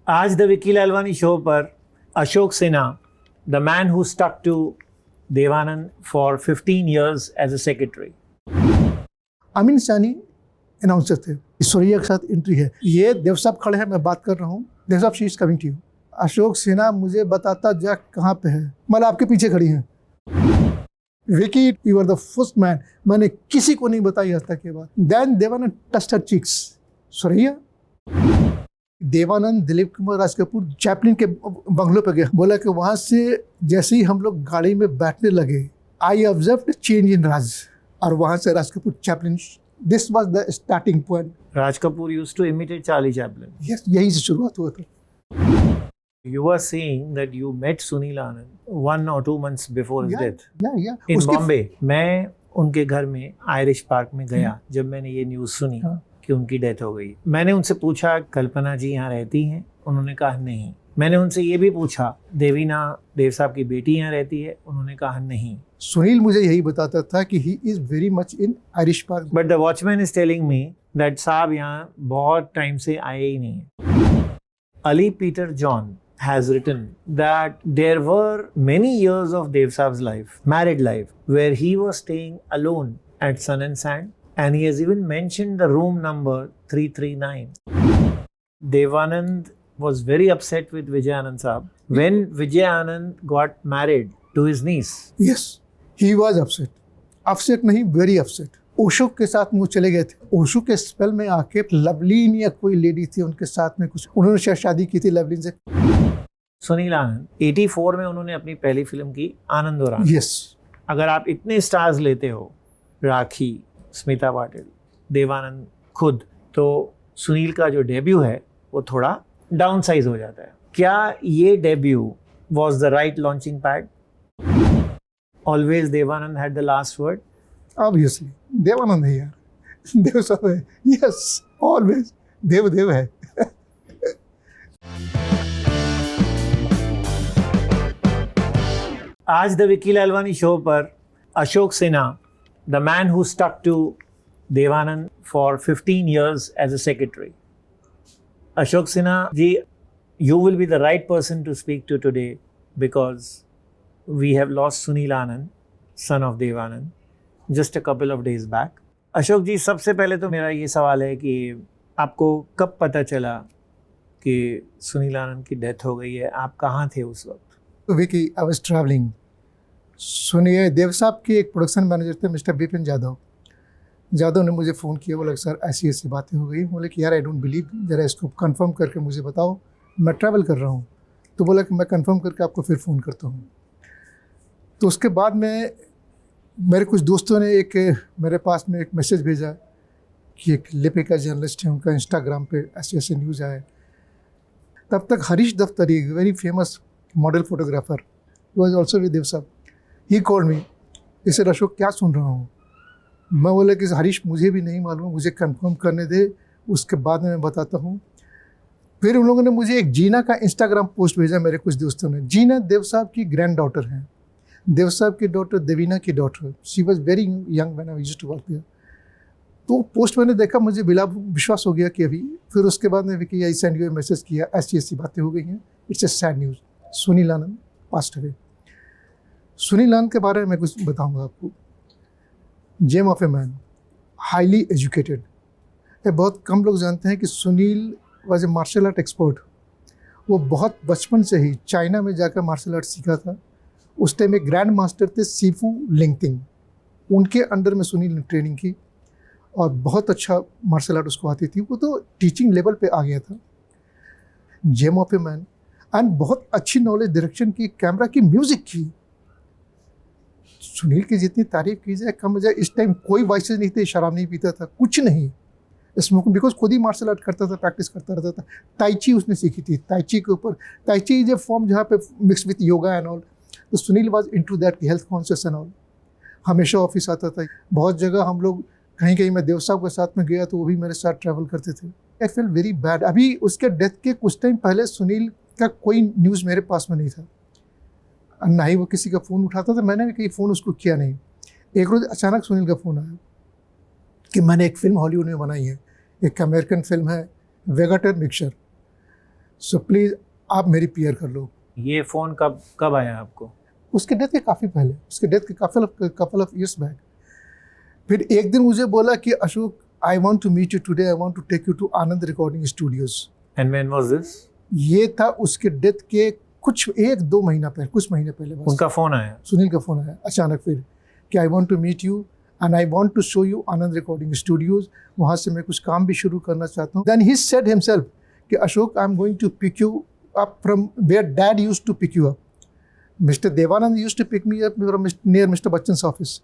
आज the Vicky Lalwani show पर Ashok Sinha, the man who stuck to Devanand for 15 years as a secretary. Amin Sayani announcer थे। सुरैया के साथ एंट्री है। ये देव साहब खड़े हैं, मैं बात कर रहा हूँ। देव साहब she is coming to you. Ashok Sinha मुझे बताता जा कहाँ पे है, मतलब आपके पीछे खड़ी हैं। Vicky you are the first man, मैंने किसी को नहीं बताई आज तक ये बात। Then Devanand touched her cheeks. Suraiya Devanand Dilip Kumar Raj Kapoor Chaplin के बंगलों पे गया, बोला कि वहां से जैसे ही हम लोग गाड़ी में बैठने लगे आई ऑब्जर्व चेंज इन राज, और वहां से Raj Kapoor Chaplin, this was the starting point. Raj Kapoor used to imitate Charlie Chaplin. Yes, यही से शुरुआत हुआ था। You were saying that you met Sunil Anand 1 or 2 months before his death in उसके Bombay. मैं उनके घर में आयरिश पार्क में गया जब मैंने ये न्यूज़ सुनी कि उनकी डेथ हो गई। मैंने उनसे पूछा कल्पना जी यहाँ रहती हैं? उन्होंने कहा नहीं। मैंने उनसे ये भी पूछा देवीना देव साहब की बेटी यहाँ रहती है? उन्होंने कहा नहीं। सुनील मुझे यही बताता था कि he is very much in Irish park. But the watchman is telling me that साहब यहाँ बहुत टाइम से आए ही नहीं है। Ali Peter John has written that there were many years of Dev Saab's life, married life, where he was staying alone at Sun and Sand, and he has even mentioned the room number 339. Devanand was very upset with Vijay Anand Saab when Vijay Anand got married to his niece. Yes, he was upset. Upset नहीं, very upset. Osho के साथ वो चले गए थे। ओशो के spell में आके लवलीन या कोई लेडी थी उनके साथ में, कुछ उन्होंने शायद शादी की थी लवलीन से। सुनील आनंद 84 में उन्होंने अपनी पहली फिल्म की आनंद और आनंद। यस। अगर आप इतने स्टार्स लेते हो, राखी, स्मिता पाटिल, देवानंद खुद, तो सुनील का जो डेब्यू है वो थोड़ा डाउन साइज हो जाता है। क्या ये debut was the right launching pad? Always Dev Anand had the last word? Obviously Dev Anand है यार, देव सब है। यस, ऑलवेज देव देव है। आज द विकी लालवानी शो पर Ashok Sinha, the man who stuck to Devanand for 15 years as a secretary. Ashok Sinha ji, you will be the right person to speak to today because we have lost Sunil Anand, son of Devanand, just a couple of days back. Ashok ji, सबसे पहले तो मेरा ये सवाल है कि आपको कब पता चला कि सुनील आनंद की डेथ हो गई है? आप कहाँ थे उस वक्त? Vicky, I was travelling. सुनिए, देव साहब के एक प्रोडक्शन मैनेजर थे मिस्टर विपिन यादव। यादव ने मुझे फ़ोन किया, बोला सर ऐसी ऐसी बातें हो गई। बोले कि यार आई डोंट बिलीव, ज़रा इसको कंफर्म करके मुझे बताओ, मैं ट्रैवल कर रहा हूँ। तो बोला कि मैं कंफर्म करके आपको फिर फ़ोन करता हूँ। तो उसके बाद में मेरे कुछ दोस्तों ने मेरे पास में एक मैसेज भेजा कि एक लिपिका जर्नलिस्ट है, उनका इंस्टाग्राम पे ऐसे ऐसे न्यूज़ आए। तब तक Harish Daftari, very famous model photographer, was also with Dev साहब। ही कॉल्ड मी, इसे अशोक क्या सुन रहा हूँ? मैं बोला कि हरीश मुझे भी नहीं मालूम, मुझे कंफर्म करने दे, उसके बाद में मैं बताता हूँ। फिर उन लोगों ने मुझे एक जीना का इंस्टाग्राम पोस्ट भेजा, मेरे कुछ दोस्तों ने। जीना देव साहब की ग्रैंड डॉटर हैं, देव साहब की डॉटर देवीना की daughter. She was very young when I used to work there. तो पोस्ट मैंने देखा, मुझे बिला विश्वास हो गया कि अभी। फिर उसके बाद में Vicky I send you message किया, ऐसी ऐसी बातें हो गई हैं, it's a sad news, Sunil Anand passed away. Sunil Anand के बारे में मैं कुछ बताऊंगा आपको। Gem of a man, highly educated. ये बहुत कम लोग जानते हैं कि Sunil was a martial art expert. वो बहुत बचपन से ही चाइना में जाकर मार्शल आर्ट सीखा था। उस टाइम एक ग्रैंड मास्टर थे सीफू लिंगतिंग, उनके अंडर में सुनील ने ट्रेनिंग की और बहुत अच्छा मार्शल आर्ट उसको आती थी। वो तो टीचिंग लेवल पे आ गया था। Gem of a man, and बहुत अच्छी नॉलेज, डायरेक्शन की, कैमरा की, म्यूज़िक की। सुनील की जितनी तारीफ की जाए कम हो जाए। इस टाइम कोई वाइसेस नहीं थे, शराब नहीं पीता था, कुछ नहीं, स्मोकिंग, बिकॉज खुद ही मार्शल आर्ट करता था, प्रैक्टिस करता रहता था। ताइची उसने सीखी थी, ताइची के ऊपर, ताइची इज ए फॉर्म जहाँ पे mix with yoga and all. तो Sunil was into that, health conscious and all. हमेशा ऑफिस आता था, बहुत जगह हम लोग कहीं कहीं मैं देव साहब के साथ में गया तो वो भी मेरे साथ ट्रैवल करते थे। I feel very bad. अभी उसके डेथ के कुछ टाइम पहले सुनील का कोई न्यूज़ मेरे पास में नहीं था, ना ही वो किसी का फ़ोन उठाता था। मैंने भी कहीं फ़ोन उसको किया नहीं। एक रोज़ अचानक सुनील का फ़ोन आया कि मैंने एक फ़िल्म हॉलीवुड में बनाई है, एक अमेरिकन फिल्म है वेगाटर मिक्सचर। सो प्लीज़ आप मेरी पीयर कर लो। ये फ़ोन कब कब आया आपको? उसके डेथ के काफ़ी पहले, उसके डेथ के कपल ऑफ ईयर्स बैक। फिर एक दिन मुझे बोला कि Ashok, I want to meet you today, I want to take you to Anand recording studios. And when was this? ये था उसके डेथ के कुछ 1-2 महीना पहले, कुछ महीने पहले बस। उनका फ़ोन आया? सुनील का फ़ोन आया अचानक फिर कि I want to meet you and I want to show you Anand recording studios, वहाँ से मैं कुछ काम भी शुरू करना चाहता हूँ। देन ही सेड हिमसेल्फ कि Ashok, I am going to pick you up from where dad used to pick you up. Mister Devanand used to pick me up from near mister Bachchan's office.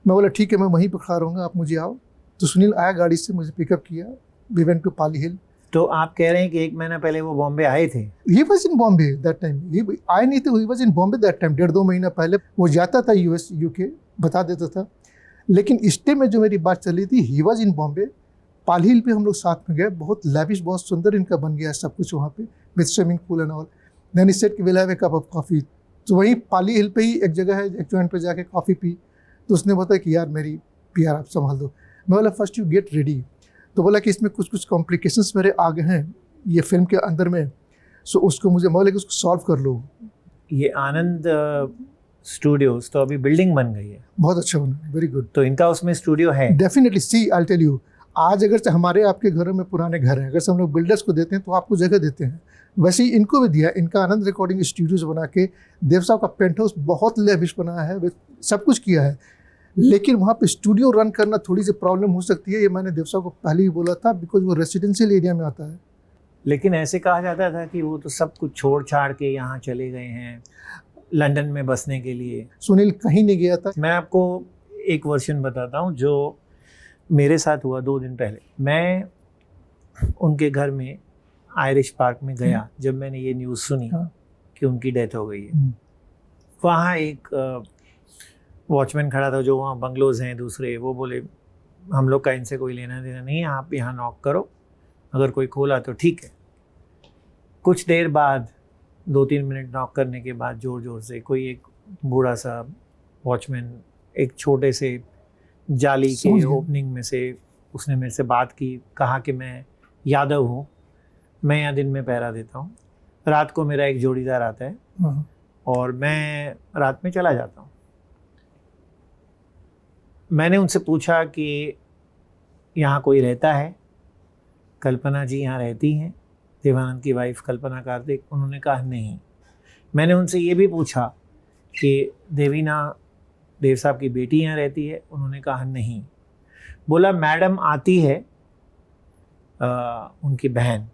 मैं बोला ठीक है, मैं वहीं पर खड़ा रहूँगा, आप मुझे आओ। तो सुनील आया गाड़ी से, मुझे पिकअप किया, वी वेंट टू पाली हिल। तो आप कह रहे हैं कि 1 महीना पहले वो बॉम्बे आए थे? He was in Bombay that time, he आए नहीं थे, he was in Bombay that time. 1.5-2 महीना पहले वो जाता था US UK, बता देता था। लेकिन स्टे में जो मेरी बात चली थी, ही वॉज इन बॉम्बे। पाली हिल पे हम लोग साथ में गए, बहुत लैविश, बहुत सुंदर इनका बन गया सब कुछ वहाँ पे, with swimming pool and all. Then he said कि will have a cup of coffee. तो वहीं पाली हिल पे ही एक जगह है, एक जॉइंट पे जाके कॉफ़ी पी। तो उसने बताया कि यार मेरी PR आप संभाल दो। मैं बोला फर्स्ट यू गेट रेडी। तो बोला कि इसमें कुछ कॉम्प्लिकेशंस मेरे आ गए हैं ये फिल्म के अंदर में, सो उसको मुझे बोला कि उसको सॉल्व कर लो। ये आनंद स्टूडियोज तो अभी बिल्डिंग बन गई है, बहुत अच्छा बना, वेरी गुड। तो इनका उसमें स्टूडियो है? Definitely, see I tell you, आज अगर से हमारे आपके घरों में पुराने घर हैं, अगर से हम लोग बिल्डर्स को देते हैं तो आपको जगह देते हैं, वैसे ही इनको भी दिया। इनका आनंद रिकॉर्डिंग स्टूडियोज बना के देव साहब का पेंट हाउस बहुत लेविश बनाया है, सब कुछ किया है। लेकिन वहाँ पे स्टूडियो रन करना थोड़ी सी प्रॉब्लम हो सकती है, ये मैंने देव साहब को पहले ही बोला था, बिकॉज वो रेसिडेंशियल एरिया में आता है। लेकिन ऐसे कहा जाता था कि वो तो सब कुछ छोड़ छाड़ के यहाँ चले गए हैं लंदन में बसने के लिए। सुनील कहीं नहीं गया था। मैं आपको एक वर्जन बताता हूँ जो मेरे साथ हुआ 2 दिन पहले। मैं उनके घर में आयरिश पार्क में गया जब मैंने ये न्यूज़ सुनी कि उनकी डेथ हो गई है। वहाँ एक वॉचमैन खड़ा था, जो वहाँ बंगलोज हैं दूसरे, वो बोले हम लोग का इनसे कोई लेना देना नहीं है, आप यहाँ नॉक करो, अगर कोई खोला तो ठीक है। कुछ देर बाद 2-3 मिनट नॉक करने के बाद ज़ोर ज़ोर से कोई एक बूढ़ा सा वॉचमैन एक छोटे से जाली के ओपनिंग में से उसने मेरे से बात की, कहा कि मैं यादव हूँ, मैं यहाँ दिन में पहरा देता हूँ, रात को मेरा एक जोड़ीदार आता है और मैं रात में चला जाता हूँ। मैंने उनसे पूछा कि यहाँ कोई रहता है? कल्पना जी यहाँ रहती हैं, देवानंद की वाइफ कल्पना कार्तिक? उन्होंने कहा नहीं। मैंने उनसे ये भी पूछा कि देवीना देव साहब की बेटी यहाँ रहती है? उन्होंने कहा नहीं। बोला मैडम आती है, उनकी बहन,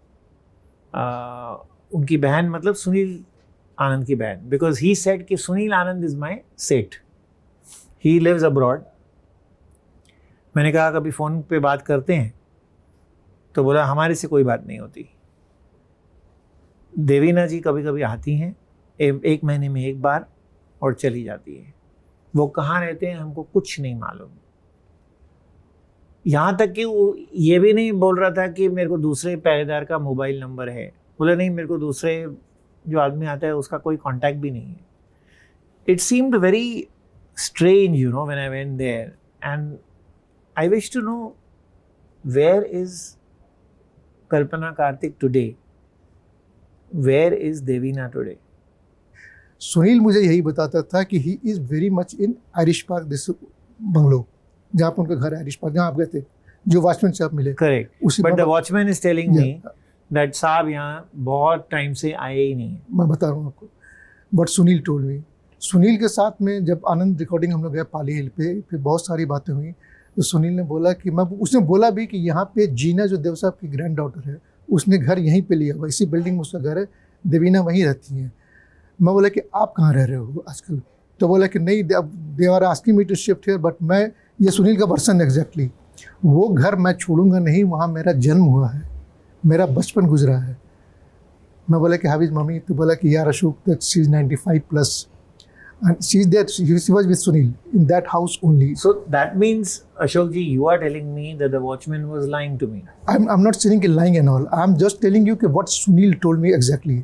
उनकी बहन मतलब सुनील आनंद की बहन, बिकॉज ही सेड कि सुनील आनंद इज़ माई सेठ, ही लिव्स अब्रॉड। मैंने कहा कभी फ़ोन पे बात करते हैं? तो बोला हमारे से कोई बात नहीं होती। देवीना जी कभी कभी आती हैं 1 महीने में 1 बार और चली जाती है। वो कहाँ रहते हैं हमको कुछ नहीं मालूम। यहाँ तक कि वो ये भी नहीं बोल रहा था कि मेरे को दूसरे पहरेदार का मोबाइल नंबर है। बोला नहीं, मेरे को दूसरे जो आदमी आता है उसका कोई कांटेक्ट भी नहीं है। It seemed very strange you know when I went there and I wish to know where is Kalpana Kartik today, where is Devina today. Sunil मुझे यही बताता था कि he is very much in Irish park, this bungalow जहाँ पर उनका घर है, आयरिश पार्क जहाँ आप गए थे, जो वॉचमैन से आप मिले। Correct, but the watchman is telling me that साहब यहाँ बहुत टाइम से आए ही नहीं है। मैं बता रहा हूँ आपको, बट सुनील टोल्ड मी। सुनील के साथ में जब आनंद रिकॉर्डिंग हम लोग गए पाली हिल पे, फिर बहुत सारी बातें हुई। तो सुनील ने बोला कि उसने बोला भी कि यहाँ पे जीना जो देव साहब की ग्रैंड डॉटर है, उसने घर यहीं पे लिया हुआ, इसी बिल्डिंग में उसका घर है, देवीना वहीं रहती हैं। मैं बोला कि आप कहाँ रह रहे हो आजकल? तो बोला कि नहीं, they are asking me to shift here, but मैं, ये सुनील का वर्सन एग्जैक्टली, वो घर मैं छोड़ूंगा नहीं, वहाँ मेरा जन्म हुआ है, मेरा बचपन गुजरा है। मैं बोला कि हाउ इज मम्मी? तो बोला कि यार Ashok, that she is 95 plus and she is there, she was with Sunil in that house only. So that means Ashok ji, you are telling me that the watchman was lying to me. I'm not saying lying and all, I'm just telling you कि what Sunil told me exactly.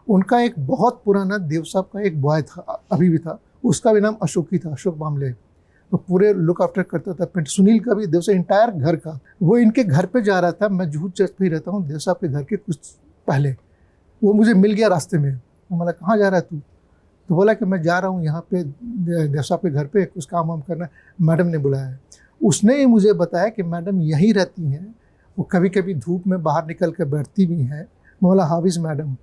उनका एक बहुत पुराना देव साहब का एक boy था, अभी भी था, उसका भी नाम अशोक ही था, अशोक बामले। तो पूरे लुक आफ्टर करता था पेंट। सुनील का भी देव साहब इंटायर घर का, वो इनके घर पे जा रहा था। मैं जूहू चर्च पे ही रहता हूँ, देव साहब के घर के कुछ पहले। वो मुझे मिल गया रास्ते में। मैं बोला कहाँ जा रहा है तू? तो बोला कि मैं जा रहा हूँ यहाँ पे देव साहब के घर पे कुछ काम वाम करना, मैडम ने बुलाया है। उसने ही मुझे बताया कि मैडम यहीं रहती हैं, वो कभी कभी धूप में बाहर निकल कर बैठती भी हैं। मैं बोला हाउ इज़ मैडम?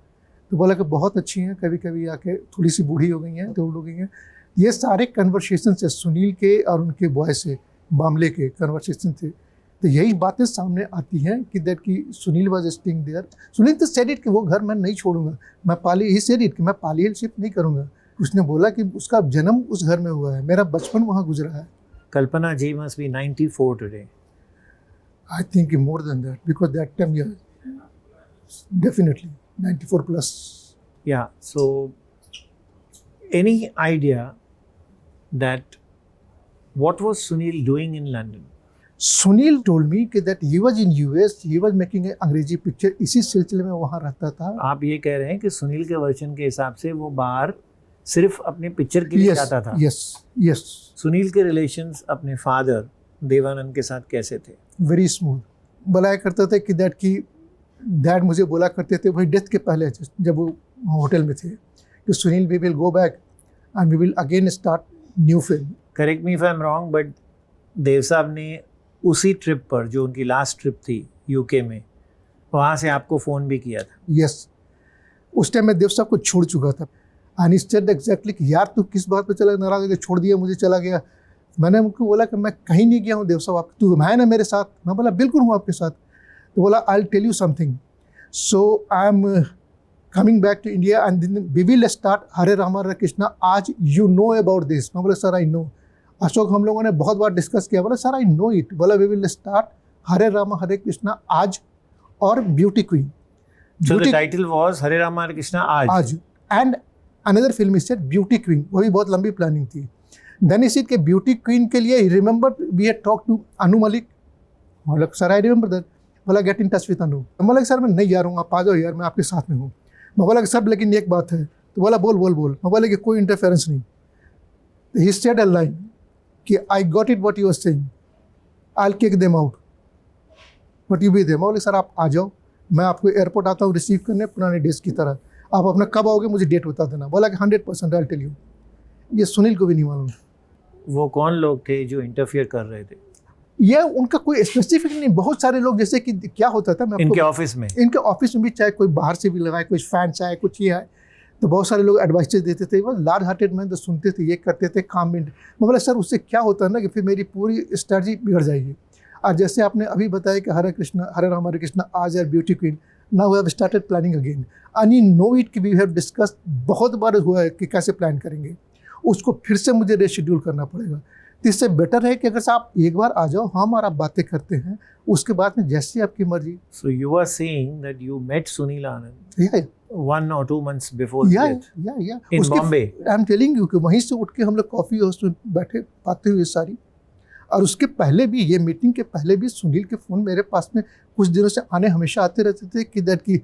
तो बोला कि बहुत अच्छी हैं, कभी कभी आके थोड़ी सी बूढ़ी हो गई हैं तो हो गई हैं। ये सारे कन्वर्सेशन से सुनील के और उनके बॉय से मामले के कन्वर्सेशन थे। तो यही बातें सामने आती हैं कि दैट कि Sunil was staying there. Sunil तो सेड इट कि वो घर मैं नहीं छोड़ूंगा, मैं पाली ही सेड इट कि मैं पालियनशिप नहीं करूंगा। उसने बोला कि उसका जन्म उस घर में हुआ है, मेरा बचपन वहाँ गुजरा है। Kalpana ji must be 94 today. I think more than that because that time definitely 94 plus. Yeah. So, any idea that what was Sunil doing in London? Sunil told me कि that he was in US, he was making अंग्रेजी picture, इसी सिलसिले में वहाँ रहता था। आप ये कह रहे हैं कि सुनील के वर्जन के हिसाब से वो बाहर सिर्फ अपने पिक्चर के लिए जाता था। Yes yes. सुनील के रिलेशंस अपने फादर देवानंद के साथ कैसे थे? Very smooth. बुलाया करते थे कि दैट की डैड मुझे बोला करते थे वही डेथ के पहले जब वो होटल में थे कि Sunil we will go back and we will again start new film. Correct me if I am wrong, but Dev साहब ने उसी ट्रिप पर, जो उनकी लास्ट ट्रिप थी यूके में, वहाँ से आपको फ़ोन भी किया था। यस। उस टाइम मैं देव साहब को छोड़ चुका था एंड ही सेड एग्जैक्टली कि यार तू किस बात पे चला, नाराज होकर छोड़ दिया मुझे, चला गया। मैंने उनको बोला कि मैं कहीं नहीं गया हूँ देव साहब, आप तू है ना मेरे साथ? मैं बोला बिल्कुल हूँ आपके साथ। तो बोला I will tell you something, so I am coming back to India and we will start Hare Ram Hare Krishna आज, यू नो अबाउट दिस? मैं बोला सर आई नो। अशोक हम लोगों ने बहुत बार डिस्कस किया। बोला सर आई नो इट। बोला we will start Hare Ram Hare Krishna आज और beauty queen. So the title was हरे राम हरे कृष्णा आज and another film is beauty queen, वो भी बहुत लंबी प्लानिंग थी। देन इस के ब्यूटी क्वीन के लिए remember we had talk to Anu Malik. बोला सर आई रिमेंबर दैट। बोला get in touch with Anu. मैं बोला सर मैं नहीं जा रहा हूँ, आप आ जाओ यार, मैं आपके साथ में हूँ। मैं बोला सर लेकिन एक बात है। तो बोला बोल बोल बोल। मैं बोला कि कोई इंटरफेरेंस नहीं। ही सेड अ लाइन कि I got it what you are saying, I will kick them out but you be them. बोले सर आप आ जाओ, मैं आपको एयरपोर्ट आता हूँ रिसीव करने पुराने डेज की तरह, आप अपना कब आओगे मुझे डेट बता देना। बोला कि 100% आई विल टेल यू। ये सुनील को भी नहीं मालूम। वो कौन लोग थे जो इंटरफियर कर रहे थे? ये उनका कोई स्पेसिफिक नहीं, बहुत सारे लोग, जैसे कि क्या होता था मैं इनके ऑफिस में, इनके ऑफिस में भी, चाहे कोई बाहर से भी लगाए, कोई फैन चाहे कुछ ये है, तो बहुत सारे लोग एडवाइस देते थे। वो लार्ज हार्टेड मैन तो सुनते थे, ये करते थे काम में। मैं बोला सर उससे क्या होता है ना कि फिर मेरी पूरी स्ट्रैटेजी बिगड़ जाएगी। और जैसे आपने अभी बताया कि हरे कृष्णा हरे राम हरे कृष्णा आज यार beauty queen, now we have started planning again and you know it कि वी हैव डिस्कस, बहुत बार हुआ है कि कैसे प्लान करेंगे, उसको फिर से मुझे रेशेड्यूल करना पड़ेगा। तो इससे बेटर है कि अगर आप एक बार आ जाओ, हम और आप बातें करते हैं, उसके बाद में जैसी आपकी मर्जी। So you are saying that you met Sunil Anand Yeah, 1 or 2 months before yeah, that yeah. in Bombay. I am telling you कि वहीं से उठ के हम लोग कॉफ़ी हाउस में बैठे बातें हुई सारी। और उसके पहले भी, ये मीटिंग के पहले भी सुनील के फ़ोन मेरे पास में कुछ दिनों से आने हमेशा आते रहते थे कि दैट की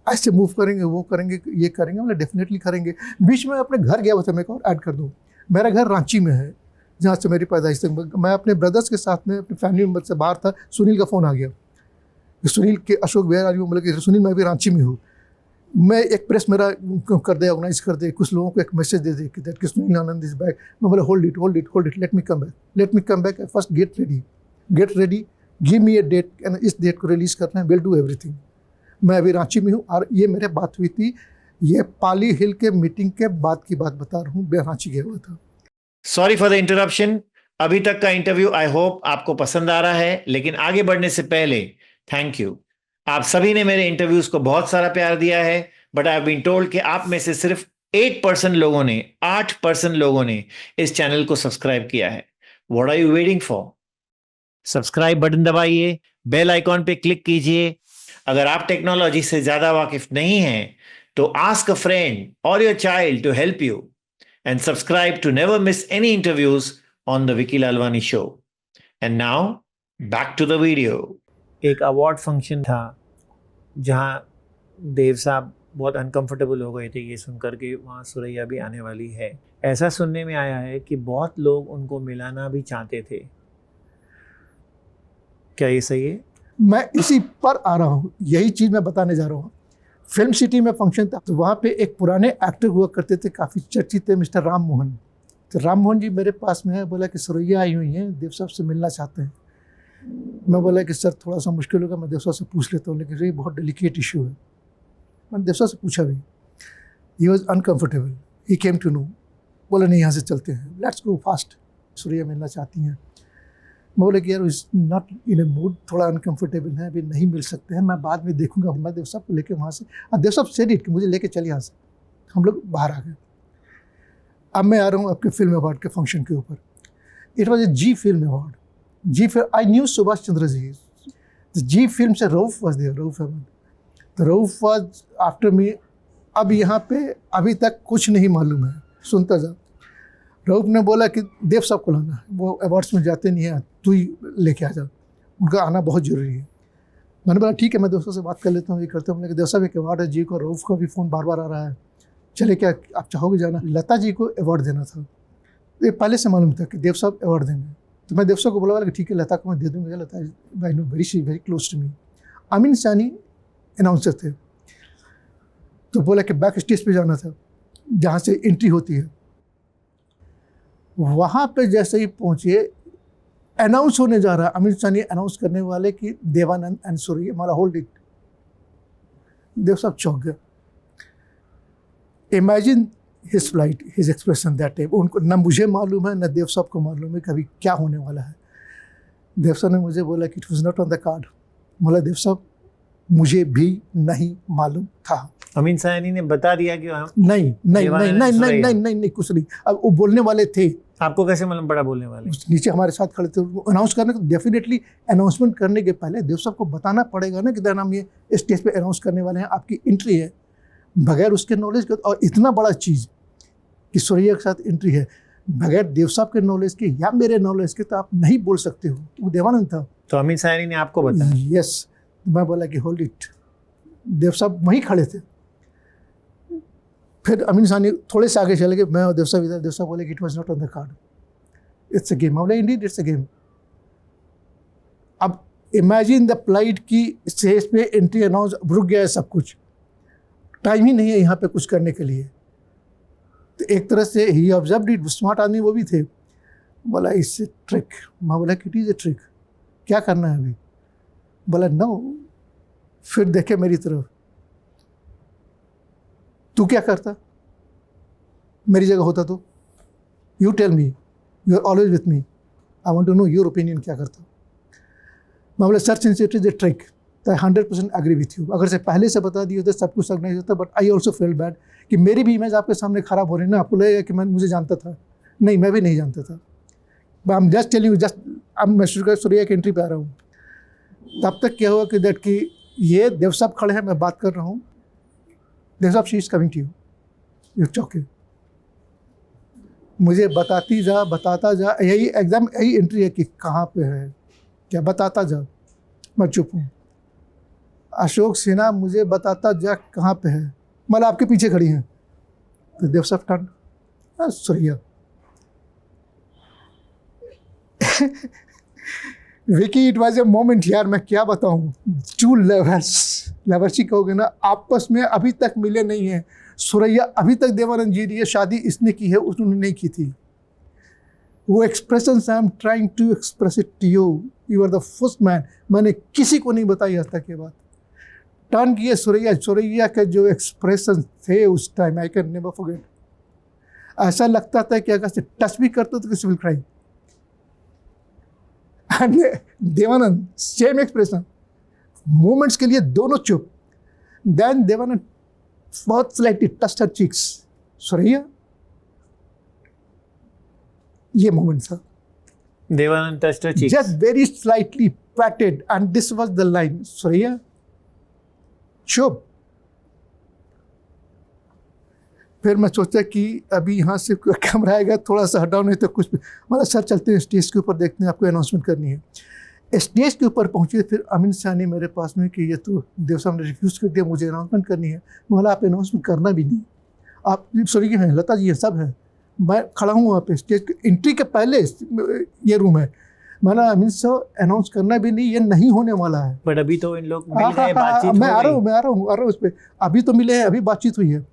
ऐसे मूव करेंगे, वो करेंगे, ये करेंगे। मतलब डेफिनेटली करेंगे। बीच में अपने घर गया हुआ था, मैं एक और ऐड कर दूँ, मेरा घर रांची में है जहाँ से मेरी पैदाइश तक। मैं अपने ब्रदर्स के साथ में अपनी फैमिली मेम्बर से बाहर था, सुनील का फ़ोन आ गया कि सुनील के अशोक वेयर आर यू? मतलब कि सुनील मैं भी रांची में हूँ। मैं एक प्रेस मेरा कर दे, ऑर्गेनाइज कर दे, कुछ लोगों को एक मैसेज दे दे कि दैट कि सुनील आनंद इज बैक। मैं बोला hold it, let me come back, first get ready, give me a date and इस डेट को रिलीज़ करना है, विल डू एवरीथिंग। मैं अभी रांची में हूँ और ये मेरे बात हुई थी, ये पाली हिल के मीटिंग के बाद की बात बता रहा हूँ, मैं रांची गया हुआ था। Sorry for the interruption. अभी तक का इंटरव्यू आई होप आपको पसंद आ रहा है, लेकिन आगे बढ़ने से पहले थैंक यू। आप सभी ने मेरे इंटरव्यूज को बहुत सारा प्यार दिया है, but I have been told कि आप में से सिर्फ 8% लोगों ने इस चैनल को सब्सक्राइब किया है। What are you waiting for? Subscribe button दबाइए, बेल आइकॉन पे क्लिक कीजिए। अगर आप टेक्नोलॉजी से ज्यादा वाकिफ नहीं हैं तो आस्क अ फ्रेंड और your child to help you and subscribe to never miss any interviews on the Vicky Lalwani show. And now back to the video. एक अवार्ड फंक्शन था जहाँ देव साहब बहुत अनकंफर्टेबल हो गए थे ये सुनकर के वहाँ सुरैया भी आने वाली है। ऐसा सुनने में आया है कि बहुत लोग उनको मिलाना भी चाहते थे, क्या ये सही है? मैं इसी पर आ रहा हूँ, यही चीज़ मैं बताने जा रहा हूँ। फिल्म सिटी में फंक्शन था, तो वहाँ पे एक पुराने एक्टर हुआ करते थे, काफ़ी चर्चित थे, मिस्टर राम मोहन। तो राम मोहन जी मेरे पास में है, बोला कि सुरैया आई हुई हैं, देव साहब से मिलना चाहते हैं। मैं बोला कि सर थोड़ा सा मुश्किल होगा, मैं देव साहब से पूछ लेता हूँ, लेकिन ये बहुत डेलिकेट इशू है। मैंने देव साहब से पूछा भी, he was uncomfortable, he came to know, बोला नहीं यहाँ से चलते हैं, लेट्स गो फास्ट, सुरैया मिलना चाहती हैं। मैं बोला कि यार is not in A mood, थोड़ा अनकम्फर्टेबल है, अभी नहीं मिल सकते हैं, मैं बाद में देखूंगा। मैं देव साहब को लेके वहाँ से, देव साहब सेड इट कि मुझे लेके चलिए यहाँ से। हम लोग बाहर आ गए। अब मैं आ रहा हूँ आपके फिल्म अवार्ड के फंक्शन के ऊपर। It was a Zee film award. Zee film, I knew Subhash Chandra ji. Zee film से रऊफ वॉज देयर, रऊफ अहमद। तो रऊफ वॉज आफ्टर मी। अब यहाँ पे अभी तक कुछ नहीं मालूम है, सुनता जा। रऊफ ने बोला कि देव साहब को लाना, वो अवार्ड्स में जाते नहीं हैं, तू ही लेके आ जा, उनका आना बहुत ज़रूरी है। मैंने बोला ठीक है, मैं दोस्तों से बात कर लेता हूँ, ये करता हूँ। लेकिन देव साहब एक अवार्ड है जी को, रऊफ का भी फ़ोन बार बार आ रहा है, चले क्या आप चाहोगे जाना? लता जी को अवार्ड देना था, ये पहले से मालूम था कि देव साहब अवार्ड देंगे। तो मैं देव साहब को बोला कि ठीक है, लता को मैं दे दूँगा, Lata I know very close to me. Amin Sayani announcer थे, तो बोला कि बैक स्टेज पे जाना था, जहाँ से एंट्री होती है। वहाँ पे जैसे ही पहुँचे, अनाउंस होने जा रहा है, अमीन सानी अनाउंस करने वाले कि देवानंद एंड सुरैया, हमारा होल्ड इट। देव साहब चौंक गए। Imagine his flight, his expression that time. उनको न मुझे मालूम है, न देव साहब को मालूम है कभी क्या होने वाला है। देव साहब ने मुझे बोला कि it was not on the card. बोला देव साहब मुझे भी नहीं मालूम था। अमीन सानी ने बता दिया कि हम नहीं नहीं नहीं नहीं नहीं नहीं नहीं नहीं कुछ नहीं। अब वो बोलने वाले थे, आपको कैसे मालूम पड़ा बोलने वाले? नीचे हमारे साथ खड़े थे, अनाउंस करने को। डेफिनेटली अनाउंसमेंट करने के पहले देव साहब को बताना पड़ेगा ना कि देन हम ये स्टेज पे अनाउंस करने वाले हैं, आपकी एंट्री है। बगैर उसके नॉलेज के, और इतना बड़ा चीज़ कि सुरैया के साथ एंट्री है, बगैर देव साहब के नॉलेज के या मेरे नॉलेज के, तो आप नहीं बोल सकते हो। वो देवानंद था। तो अमीन सानी ने आपको बताया? यस। मैं बोला कि होल्ड इट। देव साहब वहीं खड़े थे। फिर अमीन सानी थोड़े से आगे चले गए, मैं और देव साहब इधर। देव साहब बोले कि it was not on the card, it's a game. मैं बोला इंडीड इट्स अ गेम। अब इमेजिन द प्लाइट की स्टेज पे एंट्री अनाउंस, रुक गया है सब कुछ, टाइम ही नहीं है यहाँ पे कुछ करने के लिए। तो एक तरह से ही ऑब्जर्व्ड इट, स्मार्ट आदमी वो भी थे। बोला इट्स ए ट्रिक। मैं बोला कि इट इज़ ए ट्रिक, क्या करना है अभी? बोला नो। फिर देखे मेरी तरफ, तू क्या करता मेरी जगह होता तो? You tell me, you are always with me, I want to know your opinion, क्या करता? मैं बोला sir since it is a trick, तो आई 100% एग्री विथ यू। अगर से पहले से बता दिए होते सब कुछ ऑर्गेनाइज होता, but I also feel bad कि मेरी भी इमेज आपके सामने खराब हो रही है ना। आपको लगेगा कि मैं मुझे जानता था, नहीं मैं भी नहीं जानता था। I am just telling you, just अब मैं सुरैया की एंट्री पे आ रहा हूँ। तब तक क्या हुआ कि दैट कि ये देव साहब खड़े हैं, मैं बात कर रहा हूँ, देव साहब she is coming to you, you चौके। मुझे बताता जा, यही एग्जाम, यही एंट्री है कि कहाँ पे है, क्या बताता जा। मैं चुप हूँ। अशोक सिन्हा मुझे बताता जा कहाँ पे है, मतलब आपके पीछे खड़ी हैं। तो देव साहब turn, Suraiya. Vicky, it was a moment यार, मैं क्या बताऊँ। टू लवर्स ही कहोगे ना, आपस में अभी तक मिले नहीं हैं। सुरैया अभी तक देवानंद जी, ये शादी इसने की है, उसने नहीं की थी। वो expression I am trying to express it to you, you are the first man. मैंने किसी को नहीं बताई आज तक ये बात। टर्न किए सुरैया के जो एक्सप्रेशन थे उस time, I can never forget. ऐसा लगता था कि अगर से टच भी करते तो किसी will cry. And Dev Anand same expression, moments के लिए दोनों चुप। देन देवानंद बहुत slightly touched her cheeks. Suraiya, ये मोमेंट था। Devanand touched her cheeks. Just very slightly patted, and this was the line. Suraiya चुप। फिर मैं सोचा कि अभी यहाँ से कैमरा आएगा, थोड़ा सा हटाओ, नहीं तो कुछ भी। मतलब सर चलते हैं स्टेज के ऊपर, देखते हैं, आपको अनाउंसमेंट करनी है। स्टेज के ऊपर पहुँचे, फिर अमीन सानी मेरे पास में कि ये तो देव साहब ने रिफ्यूज़ कर दिया, मुझे अनाउंसमेंट करनी है। बोला आप अनाउंसमेंट करना भी नहीं, आप सुरैया हैं, लता जी हैं, सब हैं, मैं खड़ा हूँ वहाँ पे स्टेज के एंट्री के पहले। ये रूम है, मैंने अमित शाह अनाउंस करना भी नहीं, ये नहीं होने वाला है। बट अभी तो इन लोग मिल गए, बातचीत मैं हो आ रहा गई। हूँ आ रहा हूँ उस पर। अभी तो मिले हैं, अभी बातचीत हुई है।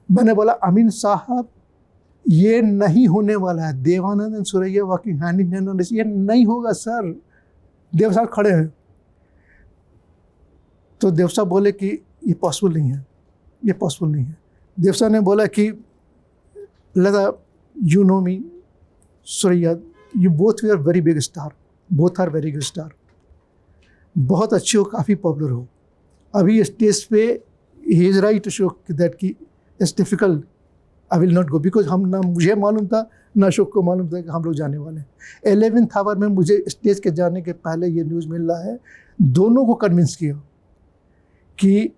मैंने बोला अमीन साहब ये नहीं होने वाला है, Dev Anand and Suraiya working hand in hand, ये नहीं होगा सर। देव साहब खड़े हैं, तो देव साहब बोले कि ये पॉसिबल नहीं है, ये पॉसिबल नहीं है। देव साहब ने बोला कि Lata you know me, Suraiya you both we are very big star, both are very good star, बहुत अच्छे हो, काफ़ी पॉपुलर हो। अभी स्टेज पे he is right to show that कि it's difficult, I will not go, because हम ना मुझे मालूम था ना अशोक को मालूम था कि हम लोग जाने वाले हैं। 11th आवर में मुझे स्टेज के जाने के पहले ये न्यूज़ मिल रहा है। दोनों को कन्विंस किया कि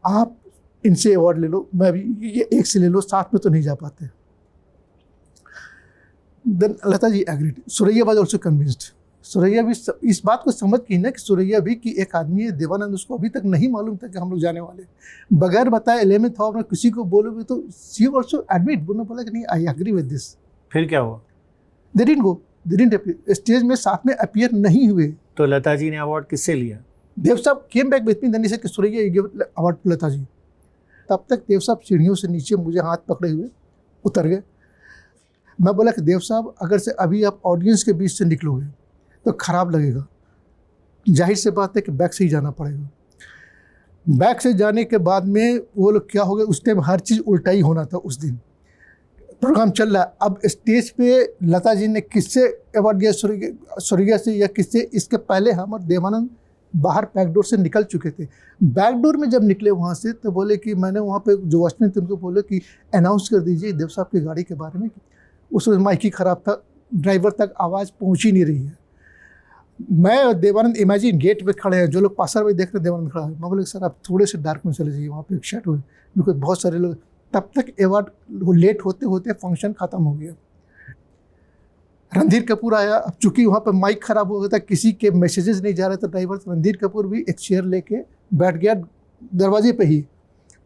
आप इनसे अवार्ड ले लो, मैं भी ये एक से ले लो, साथ में तो नहीं जा पाते। Then Lata ji agreed, Suraiya was also convinced. Suraiya भी इस बात को समझ की ना कि सुरैया भी कि एक आदमी है देवानंद, उसको अभी तक नहीं मालूम था कि हम लोग जाने वाले, बगैर बताए 11th आवर में किसी को बोलोगे तो सी ऑल्सो एडमिट, उन्होंने बोला कि नहीं आई एग्री विद दिस। फिर क्या हुआ? They didn't go, they didn't appear, stage में साथ में अपीयर नहीं हुए। तो लता जी ने अवार्ड किससे लिया? देव साहब came back with me, then he said कि Suraiya you give award to Lata ji. तब तक देव साहब सीढ़ियों से नीचे मुझे हाथ पकड़े हुए उतर गए। मैं बोला कि देव साहब अगर से अभी आप ऑडियंस के बीच से निकलोगे तो ख़राब लगेगा, जाहिर से बात है कि बैक से ही जाना पड़ेगा। बैक से जाने के बाद में वो लोग क्या हो गए, उस टाइम हर चीज़ उल्टा ही होना था। उस दिन प्रोग्राम चल रहा है, अब स्टेज पे लता जी ने किससे अवार्ड दिया, सुरैया से या किससे, इसके पहले हम और देवानंद बाहर बैकडोर से निकल चुके थे। बैकडोर में जब निकले वहाँ से तो बोले कि मैंने वहाँ पे जो वॉचमैन थे उनको बोले कि अनाउंस कर दीजिए देव साहब की गाड़ी के बारे में। उस वक्त माइक ही ख़राब था, ड्राइवर तक आवाज़ पहुँच ही नहीं रही है। मैं और देवानंद इमेजिन गेट पे खड़े हैं, जो लोग पासर भाई देख रहे हैं देवानंद खड़ा है। मैं बोले सर आप थोड़े से डार्क में चले जाइए, वहाँ पे एक शेड हुए, बिकॉज बहुत सारे लोग। तब तक अवार्ड लेट होते होते फंक्शन ख़त्म हो गया। रणधीर कपूर आया, अब चूंकि वहाँ पर माइक ख़राब हो गया था, किसी के मैसेजेस नहीं जा रहे थे ड्राइवर, तो रणधीर कपूर भी एक चेयर लेके बैठ गया दरवाजे पे ही।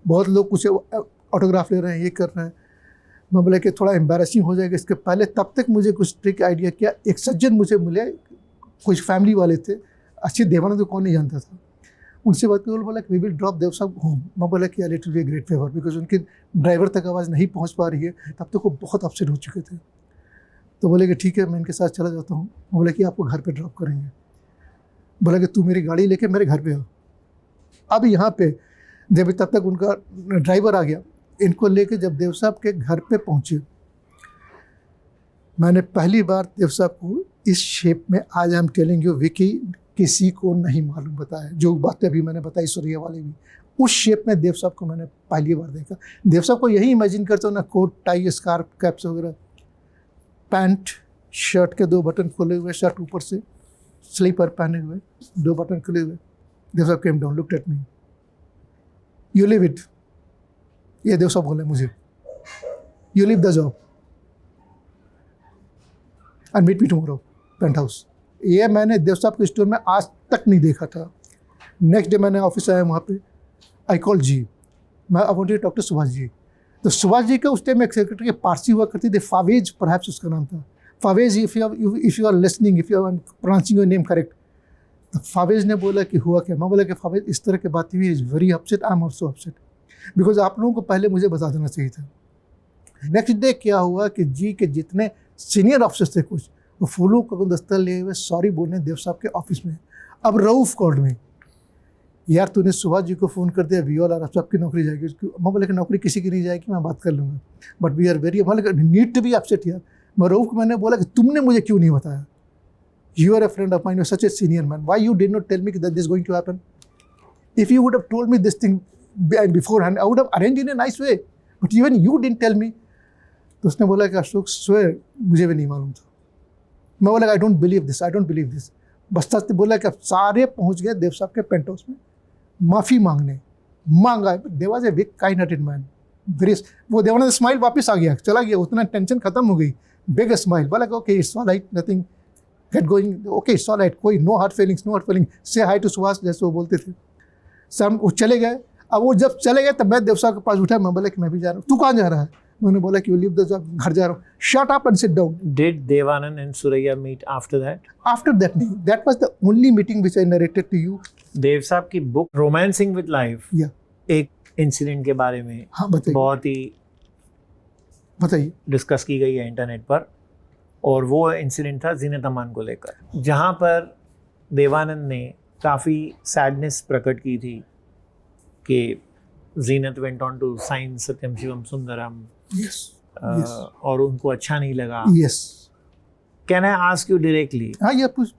बहुत लोग कुछ ऑटोग्राफ ले रहे हैं, ये कर रहे हैं। मैं बोला कि थोड़ा एम्बैरेसिंग हो जाएगा इसके पहले। तब तक मुझे कुछ ट्रिक आइडिया किया। एक सज्जन मुझे मिले, कुछ फैमिली वाले थे, अच्छे देवानंद को कौन नहीं जानता था। उनसे बात कर बोला कि वी विल ड्रॉप देव साहब होम। मैं बोला कि it will be great favour, because उनके ड्राइवर तक आवाज़ नहीं पहुँच पा रही है। तब तक वो बहुत अपसेट हो चुके थे। तो बोले कि ठीक है मैं इनके साथ चला जाता हूँ। मैं बोला कि आपको घर पे ड्रॉप करेंगे। बोला कि तू मेरी गाड़ी लेके मेरे घर पे आ। अब यहाँ पे जब तब तक उनका ड्राइवर आ गया, इनको लेके जब देव साहब के घर पे पहुँचे, मैंने पहली बार देव साहब को इस शेप में, आज I am telling you Vicky, किसी को नहीं मालूम बताया। जो बातें अभी मैंने बताई सुरैया वाली भी, उस शेप में देव साहब को मैंने पहली बार देखा। देव साहब को यही इमेजिन करता हूँ ना, कोट टाई स्कार्फ कैप्स वगैरह, पैंट शर्ट के 2 बटन खोले हुए, शर्ट ऊपर से स्लीपर पहने हुए, 2 बटन खुले हुए। देव साहब came down, looked at me, you leave it, ये देव साहब बोले मुझे, you leave the job and meet me tomorrow penthouse. ये मैंने देव साहब के स्टोर में आज तक नहीं देखा था। नेक्स्ट डे मैंने ऑफिस आया, वहाँ पे आई कॉल जी, मैं I wanted to talk to Subhash ji. तो सुभाष जी का उस टाइम एक सेक्रेटरी पारसी हुआ करती थी, फावेज परहैप्स उसका नाम था। Fawaz, if you are listening, if you are pronouncing your name correct. तो फावेज ने बोला कि हुआ क्या। मैं बोला कि फावेज इस तरह की बात हुई, is very upset, I am also upset, because आप लोगों को पहले मुझे बता देना चाहिए था। नेक्स्ट डे क्या हुआ कि जी के जितने सीनियर ऑफिसर्स थे कुछ, वो फूलों का गुलदस्ता लिए हुए सॉरी बोलने देव साहब के ऑफिस में। अब रऊफ कॉल्ड में, यार तूने सुभाष जी को फ़ोन कर दिया, वी ऑल आर, अब सबकी नौकरी जाएगी। मैं बोले कि नौकरी किसी की नहीं जाएगी, मैं बात कर लूँगा, बट वी आर वेरी, मतलब नीड टू बी अपसेट यार। मैं रऊफ को मैंने बोला कि तुमने मुझे क्यों नहीं बताया, you are a friend of mine, you such a senior man, why you did not tell me that this going to happen. If you would have told me this thing beforehand, I would have arrange in a nice way, but even you didn't tell me. तो उसने बोला कि Ashok swear मुझे भी नहीं मालूम था। मैं बोला I don't believe this, I don't believe this. बस सच बोला कि अब सारे पहुंच गए देव साहब के पेंट हाउस में माफ़ी मांगने। मांगा, Dev was a big kind hearted man, very. वो देवानंद स्माइल वापस आ गया, चला गया, उतना टेंशन खत्म हो गई, बिग स्माइल। बोला okay it's all right, nothing, get going, okay it's all right, कोई no hard feelings, no hard feeling, say hi to Subhash, जैसे वो बोलते थे। सब वो चले गए। अब वो जब चले गए तब मैं देव साहब के पास उठा, मैं बोला कि मैं भी जा रहा हूँ। तू कहाँ जा रहा है? मैंने बोला कि लीव द जॉब, घर जा रहा हूँ, shut up and sit down. Did Devanand and Suraya meet after that? After that नहीं, that was the only meeting which I narrated to you. Dev साहब की बुक रोमांसिंग विद लाइफ, या एक incident के बारे में हाँ बताइए, बहुत ही बताइए। डिस्कस की गई है इंटरनेट पर, और वो इंसिडेंट था जीनत अमान को लेकर, जहाँ पर देवानंद ने काफ़ी सैडनेस प्रकट की थी कि Zeenat went on to sign Satyam Shivam Sundaram, yes और उनको अच्छा नहीं लगा। Yes, can I ask you directly, हाँ ये पूछ,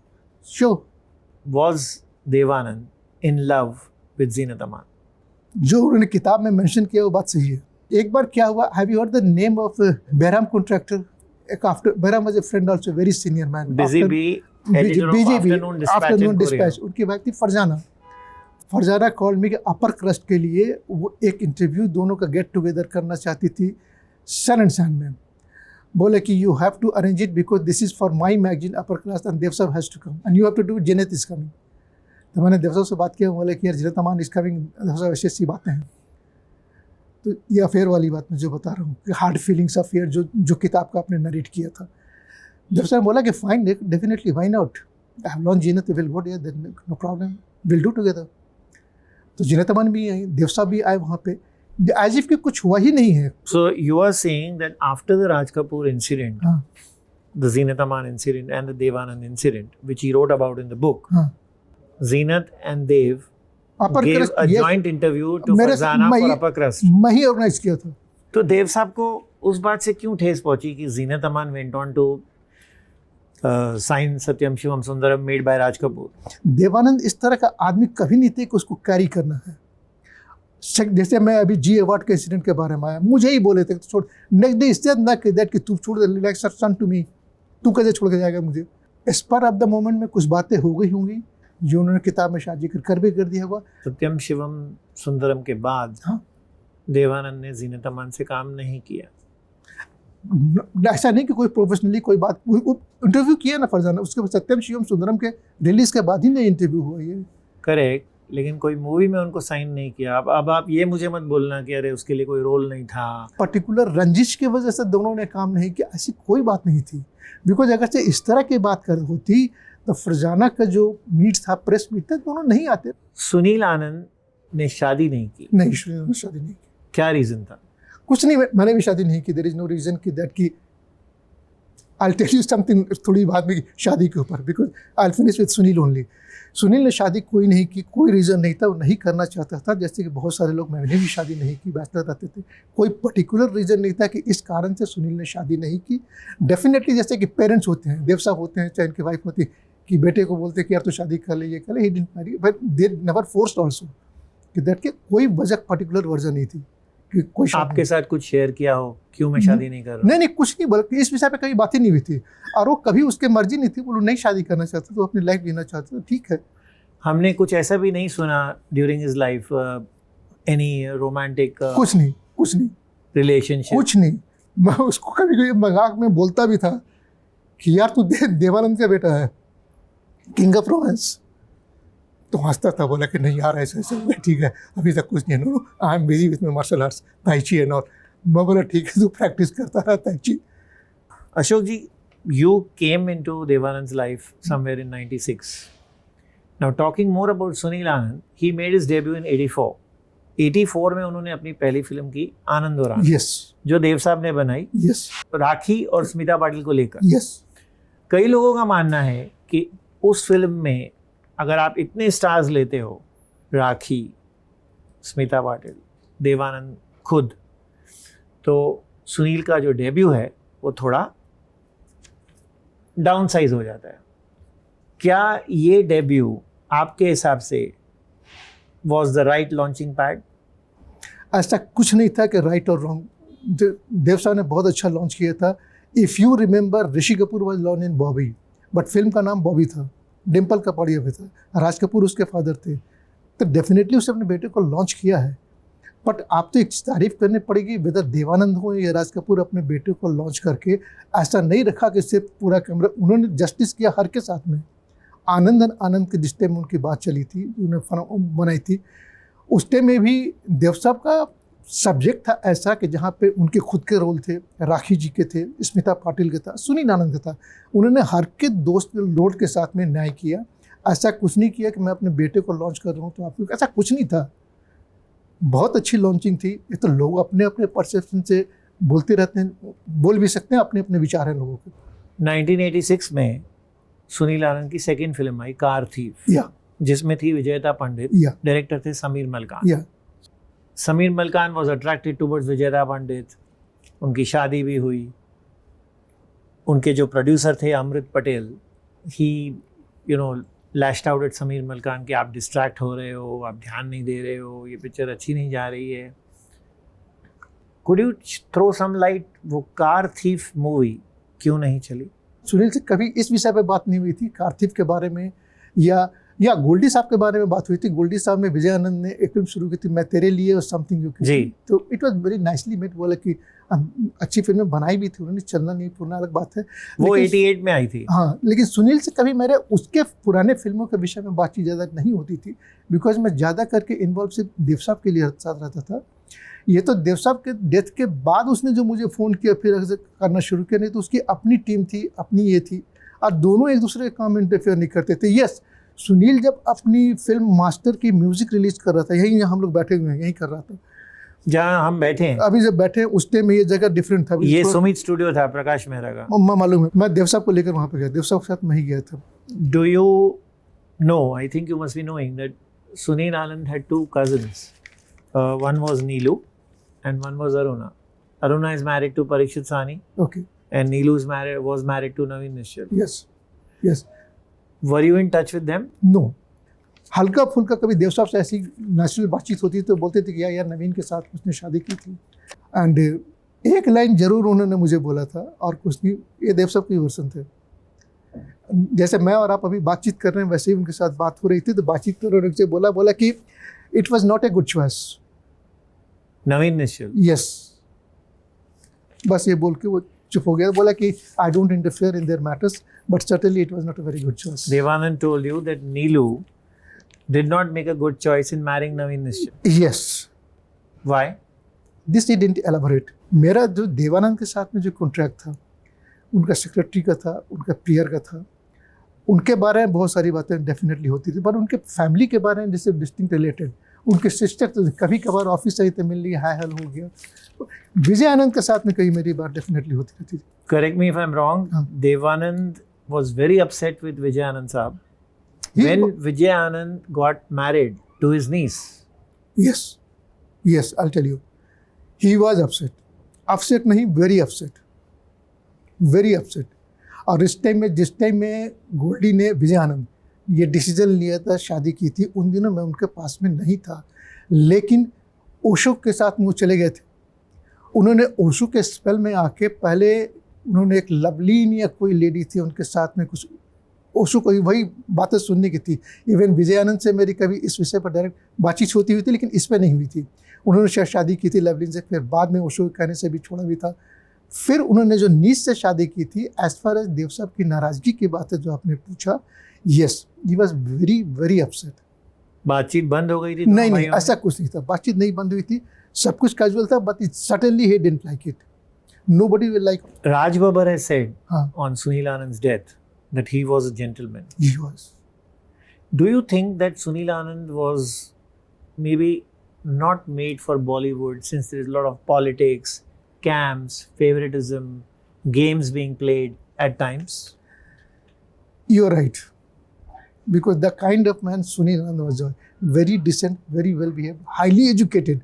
sure. Was Devanand in love with Zeenat Aman? जो उन्होंने किताब में मेंशन किया वो बात सही है। एक बार क्या हुआ, have you heard the name of Bairam Contractor? एक after Bairam was a friend also, very senior man, Busybee editor of Afternoon Dispatch in Courier. उनकी वाइफ थी फरजाना। फरजाना कॉल मी के अपर क्रस्ट के लिए वो एक इंटरव्यू दोनों का गेट टुगेदर करना चाहती थी सन एंड सन में। बोले कि you have to arrange it because this is for my magazine Upper Class and Dev साहब has to come and you have to do, Zeenat is coming. तो मैंने देव साहब से बात किया, बोले कि यार जीनत अमान इज कमिंग, देव साहब ऐसी ऐसी बातें हैं। तो ये अफेयर वाली बात मैं जो बता रहा हूँ कि हार्ड फीलिंग्स अफेयर जो किताब का आपने नरेट किया था। देव साहब बोला कि fine, definitely, why not, I have launch Zeenat, will go there, no problem, will do together. तो जीनत अमान भी आई, देव साहब भी आए वहाँ पे, एज इफ कि कुछ हुआ ही नहीं है। So you are saying that after the Raj Kapoor incident, हाँ the Zeenat Aman incident and the Devanand incident, which he wrote about in the book, हाँ, Zeenat and Dev upper gave crust a joint interview to मेरे- Farzana मैं for he- Upper Crust. मैं ही organise किया था। तो देव साहब को उस बात से क्यों ठेस पहुंची कि Zeenat Aman went on to sign Satyam Shivam Sundaram made by Raj Kapoor? Devanand इस तरह का आदमी कभी नहीं थे कि उसको कैरी करना है। जैसे मैं अभी जी अवार्ड के इंसिडेंट के बारे में आया, मुझे ही बोले थे तो छोड़, नेक्स्ट डे इससे ना कि दैट कि तू छोड़ दे, लाइक सन टू मी, तू कैसे छोड़ के जाएगा मुझे। स्पर ऑफ द मोमेंट में कुछ बातें हो गई होंगी जो उन्होंने किताब में शादी कर भी कर दिया होगा। सत्यम शिवम सुंदरम के बाद हाँ। देवानंद ने जीनत अमान से काम नहीं किया। ऐसा नहीं कि कोई प्रोफेशनली कोई बात, इंटरव्यू किया ना फरजाना, उसके बाद सत्यम शिवम सुंदरम के रिलीज के बाद ही नहीं इंटरव्यू हुआ ये। करेक्ट, लेकिन कोई मूवी में उनको साइन नहीं किया। अब आप ये मुझे मत बोलना कि अरे उसके लिए कोई रोल नहीं था। पर्टिकुलर रंजिश की वजह से दोनों ने काम नहीं किया, ऐसी कोई बात नहीं थी। बिकॉज अगर से इस तरह की बात कर होती तो फरजाना का जो मीट था, प्रेस मीट था, दोनों नहीं आते। सुनील आनंद ने शादी नहीं की, नहीं, उन्होंने शादी नहीं की। क्या रीजन था? कुछ नहीं, मैंने भी शादी नहीं की। देयर इज नो रीजन कि दैट की आई टेल यू समथिंग थोड़ी बाद में शादी के ऊपर, because I finish with Sunil only. Sunil ने शादी कोई नहीं की, कोई रीज़न नहीं था, वो नहीं करना चाहता था। जैसे कि बहुत सारे लोग, मैंने भी शादी नहीं की, बैचलर रहते थे, कोई पर्टिकुलर रीज़न नहीं था कि इस कारण से सुनील ने शादी नहीं की। डेफिनेटली जैसे कि पेरेंट्स होते हैं, देव साहब होते हैं, चाहे इनकी वाइफ होती है, कि बेटे को बोलते कि यार तो शादी कर ले, ये कर ले, he didn't marry, but they never forced also कि दैट के कोई वजह पर्टिकुलर वर्जन नहीं थी कि कोई आपके साथ कुछ शेयर किया हो क्यों मैं शादी नहीं कर रहा? नहीं, कुछ नहीं, बल्कि इस विषय पे कभी बात ही नहीं हुई थी। और वो कभी उसके मर्जी नहीं थी, वो नहीं शादी करना चाहते, तो अपनी लाइफ जीना चाहते, तो ठीक है। हमने कुछ ऐसा भी नहीं सुना during his life, any romantic कुछ नहीं रिलेशनशिप? कुछ नहीं। मैं उसको कभी कभी मजाक में बोलता भी था कि यार तू देवानंद का बेटा है, किंग ऑफ रोमांस। तो हंसता था, बोला कि नहीं यार ऐसे ऐसे। ठीक है, अभी तक कुछ नहीं, no I am busy with my martial arts, tai chi and all. मैं बोला ठीक है, तू प्रैक्टिस करता रहा ताई ची। Ashok ji, you came into Devanand's life somewhere in 96. Now talking more about Sunil Anand, he made his debut in 84. 84 में उन्होंने अपनी पहली फिल्म की आनंद और आनंद, यस जो देव साहब ने बनाई यस राखी और स्मिता पाटिल को लेकर। यस। कई लोगों का मानना है कि उस फिल्म में अगर आप इतने स्टार्स लेते हो, राखी, स्मिता पाटिल, देवानंद खुद, तो सुनील का जो डेब्यू है वो थोड़ा डाउन साइज हो जाता है। क्या ये डेब्यू आपके हिसाब से was the right launching pad? ऐसा कुछ नहीं था कि राइट और रॉन्ग। देव साहब ने बहुत अच्छा लॉन्च किया था। If you remember, Rishi Kapoor was launch in Bobby, but film का नाम बॉबी था, डिम्पल कपाड़िया भी था, राज कपूर उसके फादर थे। तो डेफिनेटली उसने अपने बेटे को लॉन्च किया है। बट आप तो एक तारीफ करनी पड़ेगी, वेदर देवानंद हो या राज कपूर, अपने बेटे को लॉन्च करके ऐसा नहीं रखा कि सिर्फ पूरा कैमरा, उन्होंने जस्टिस किया हर के साथ में। आनंद के रिश्ते में उनकी बात चली थी, उन्होंने बनाई थी, उस टाइम में भी देव साहब का सब्जेक्ट था ऐसा कि जहाँ पे उनके खुद के रोल थे, राखी जी के थे, स्मिता पाटिल के था, सुनील आनंद का था। उन्होंने हर के दोस्त रोल के साथ में न्याय किया। ऐसा कुछ नहीं किया कि मैं अपने बेटे को लॉन्च कर रहा हूँ तो आपको, ऐसा कुछ नहीं था। बहुत अच्छी लॉन्चिंग थी। ये तो लोग अपने अपने परसेप्शन से बोलते रहते हैं, बोल भी सकते हैं, अपने अपने विचार हैं लोगों के। 1986 में सुनील आनंद की सेकंड फिल्म आई कार थीफ, या जिसमें थी विजेता पंडित, या डायरेक्टर थे समीर मलकान। या Sameer Malkan was attracted towards विजेता पंडित, उनकी शादी भी हुई। उनके जो प्रोड्यूसर थे Amrit Patel, he lashed out at Sameer Malkan कि आप डिस्ट्रैक्ट हो रहे हो, आप ध्यान नहीं दे रहे हो, ये पिक्चर अच्छी नहीं जा रही है। Could you throw some light, वो कार थीफ मूवी क्यों नहीं चली? सुनील से कभी इस विषय पे बात नहीं हुई थी, कार्थिक के बारे में या गोल्डी साहब के बारे में बात हुई थी। गोल्डी साहब ने, विजय आनंद ने एक फिल्म शुरू की थी मैं तेरे लिए और समथिंग यू, जी, तो it was very nicely made. बोला कि अच्छी फिल्में बनाई भी थी उन्होंने, चलना नहीं पूर्ण अलग बात है। वो 88 में आई थी। हाँ, लेकिन सुनील से कभी मेरे उसके पुराने फिल्मों के विषय में बातचीत ज़्यादा नहीं होती थी, बिकॉज मैं ज़्यादा करके इन्वॉल्व सिर्फ देव साहब के लिए साथ रहता था। ये तो देव साहब के डेथ के बाद उसने जो मुझे फ़ोन किया फिर करना शुरू किया, नहीं तो उसकी अपनी टीम थी, अपनी ये थी, और दोनों एक दूसरे के काम इंटरफेयर नहीं करते थे। यस, सुनील जब अपनी फिल्म मास्टर की म्यूजिक रिलीज कर रहा था, यहीं हम लोग बैठे हुए हैं, यहीं कर रहा था जहाँ हम बैठे हैं अभी जब बैठे हैं, उस टाइम में ये जगह डिफरेंट था। ये सुमित स्टूडियो था प्रकाश मेहरा का। मालूम है, मैं देव साहब को लेकर वहाँ पे गया, देव साहब के साथ मैं ही गया था। Do you know, I think you must be knowing that Sunil Anand had two cousins. One was Neelu and one was Aruna. Aruna is married to Parikshit Sahni okay, and Neelu was married to Naveen Nishchal. Yes yes, Were you in touch with them? No, हल्का फुल्का कभी देव साहब से ऐसी natural बातचीत होती तो बोलते थे कि यार नवीन के साथ उसने शादी की थी। एंड एक लाइन जरूर उन्होंने मुझे बोला था, और कुछ नहीं, ये देव साहब के वर्सन थे। जैसे मैं और आप अभी बातचीत कर रहे हैं वैसे ही उनके साथ बात हो रही थी, तो बातचीत तो उन्होंने बोला कि it was not a good choice. Naveen Nishchal. Yes, बस ये बोल के वो चुप हो गया। बोला कि I don't interfere in their matters, but certainly it was not a very good choice. Devanand told you that Neelu did not make a good choice in marrying Naveen Nishchal. Yes, Why? This he didn't elaborate. मेरा जो देवानंद के साथ में जो contract था, उनका secretary का था, उनका प्लेयर का था, उनके बारे में बहुत सारी बातें डेफिनेटली होती थी, पर उनके फैमिली के बारे में जैसे डिस्टिंक्ट रिलेटेड, उनके सिस्टर तो कभी कभार ऑफिस आई तो मिल ली, हाय हेलो हो गया। विजय आनंद के साथ में कई मेरी बात डेफिनेटली होती रहती थी। Correct me if I'm wrong. हाँ. Devanand was very upset with Vijay Anand Saab He- when Vijay Anand got married to his niece. Yes yes, I tell you, he was upset. Upset नहीं, very upset, very upset. और इस time में, जिस time में गोल्डी ने, विजय आनंद ये decision लिया था, शादी की थी, उन दिनों मैं उनके पास में नहीं था, लेकिन ओशो के साथ वो चले गए थे। उन्होंने ओशो के स्पेल में आके पहले उन्होंने एक लवलीन या कोई लेडी थी उनके साथ में कुछ, ओशो को वही बातें सुनने की थी। इवन विजय आनंद से मेरी कभी इस विषय पर डायरेक्ट बातचीत होती हुई थी, लेकिन इस पर नहीं हुई थी। उन्होंने शायद शादी की थी लवलीन से, फिर बाद में ओशो के कहने से भी छोड़ा भी था। फिर उन्होंने जो नीस से शादी की थी, एज फार एज देव साहब की नाराज़गी की बात है जो आपने पूछा, yes, he was very very upset. बातचीत बंद हो गई थी? नहीं नहीं, ऐसा कुछ नहीं था, बातचीत नहीं बंद हुई थी, सब कुछ कैजुअल था, but it suddenly he didn't like it. Nobody will like. Raj Babbar has said हाँ, on Sunil Anand's death that he was a gentleman. he was. Do you think that Sunil Anand was maybe not made for Bollywood, since there is a lot of politics, camps, favoritism, games being played at times? You're right. Because the kind of man Sunil Anand was, very decent, very well behaved, highly educated.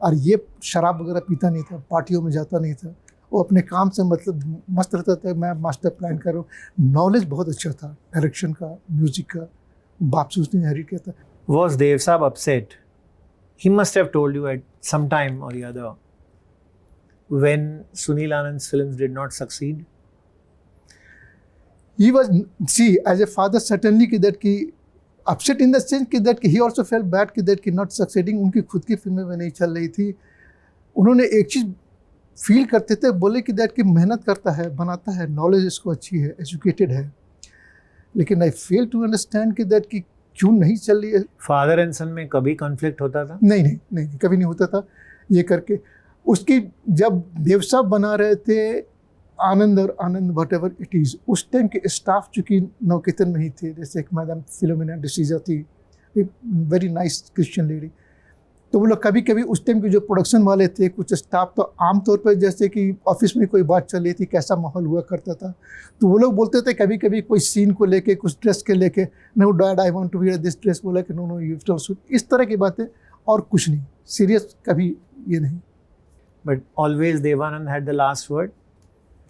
और ये शराब वगैरह पीता नहीं था, पार्टियों में जाता नहीं था, वो अपने काम से मतलब मस्त रहता था। मैं मास्टर प्लान कर रहा हूँ, नॉलेज बहुत अच्छा था डायरेक्शन का, म्यूजिक का, बाप से उसने हेरिट किया था। Was Dev Saab upset? He must have told you at some time or the other when Sunil Anand's films did not succeed. He was, see, as a father certainly कि that कि upset in the sense कि that he also felt bad कि that कि not succeeding, उनकी खुद की फिल्में में नहीं चल रही थी। उन्होंने एक चीज़ फील करते थे, बोले कि दैट कि मेहनत करता है, बनाता है, नॉलेज इसको अच्छी है, एजुकेटेड है, लेकिन आई फेल टू अंडरस्टैंड कि दैट कि क्यों नहीं चल रही है। फादर एंड सन में कभी कॉन्फ्लिक्ट होता था? नहीं नहीं नहीं, कभी नहीं होता था। ये करके उसकी जब देव साहब बना रहे थे आनंद और आनंद वट एवर इट इज़, उस टाइम के स्टाफ चूँकि नवकीर्तन में ही थे, जैसे एक मैडम फिलोमिना डिसीजा थी, वेरी नाइस क्रिश्चियन लेडी, तो वो लोग कभी कभी उस टाइम के जो प्रोडक्शन वाले थे, कुछ स्टाफ तो आमतौर पर जैसे कि ऑफिस में कोई बात चल रही थी, कैसा माहौल हुआ करता था, तो वो लोग बोलते थे कभी कभी कोई सीन को लेके, कुछ ड्रेस के लेके, no dad I want to wear this dress, बोला कि no no you have to shoot, इस तरह की बातें, और कुछ नहीं, सीरियस कभी ये नहीं। But always Devanand had the last word.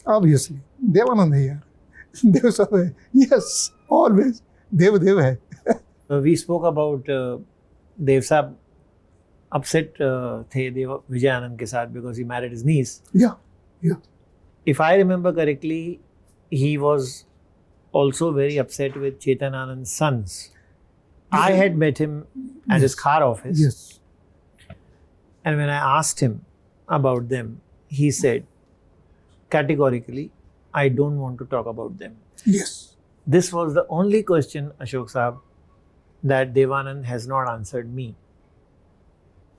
Obviously Dev Anand है यार, देव सब है, यस ऑलवेज देव देव है। We spoke about Dev Saab upset थे Vijay Anand के साथ because he married his niece. या If I remember correctly, he was also very upset with Chetan Anand's sons. I had met him at his car office, yes and when I asked him about them, he said categorically, I don't want to talk about them. Yes This was the only question, Ashok Saab, that Devanand has not answered me.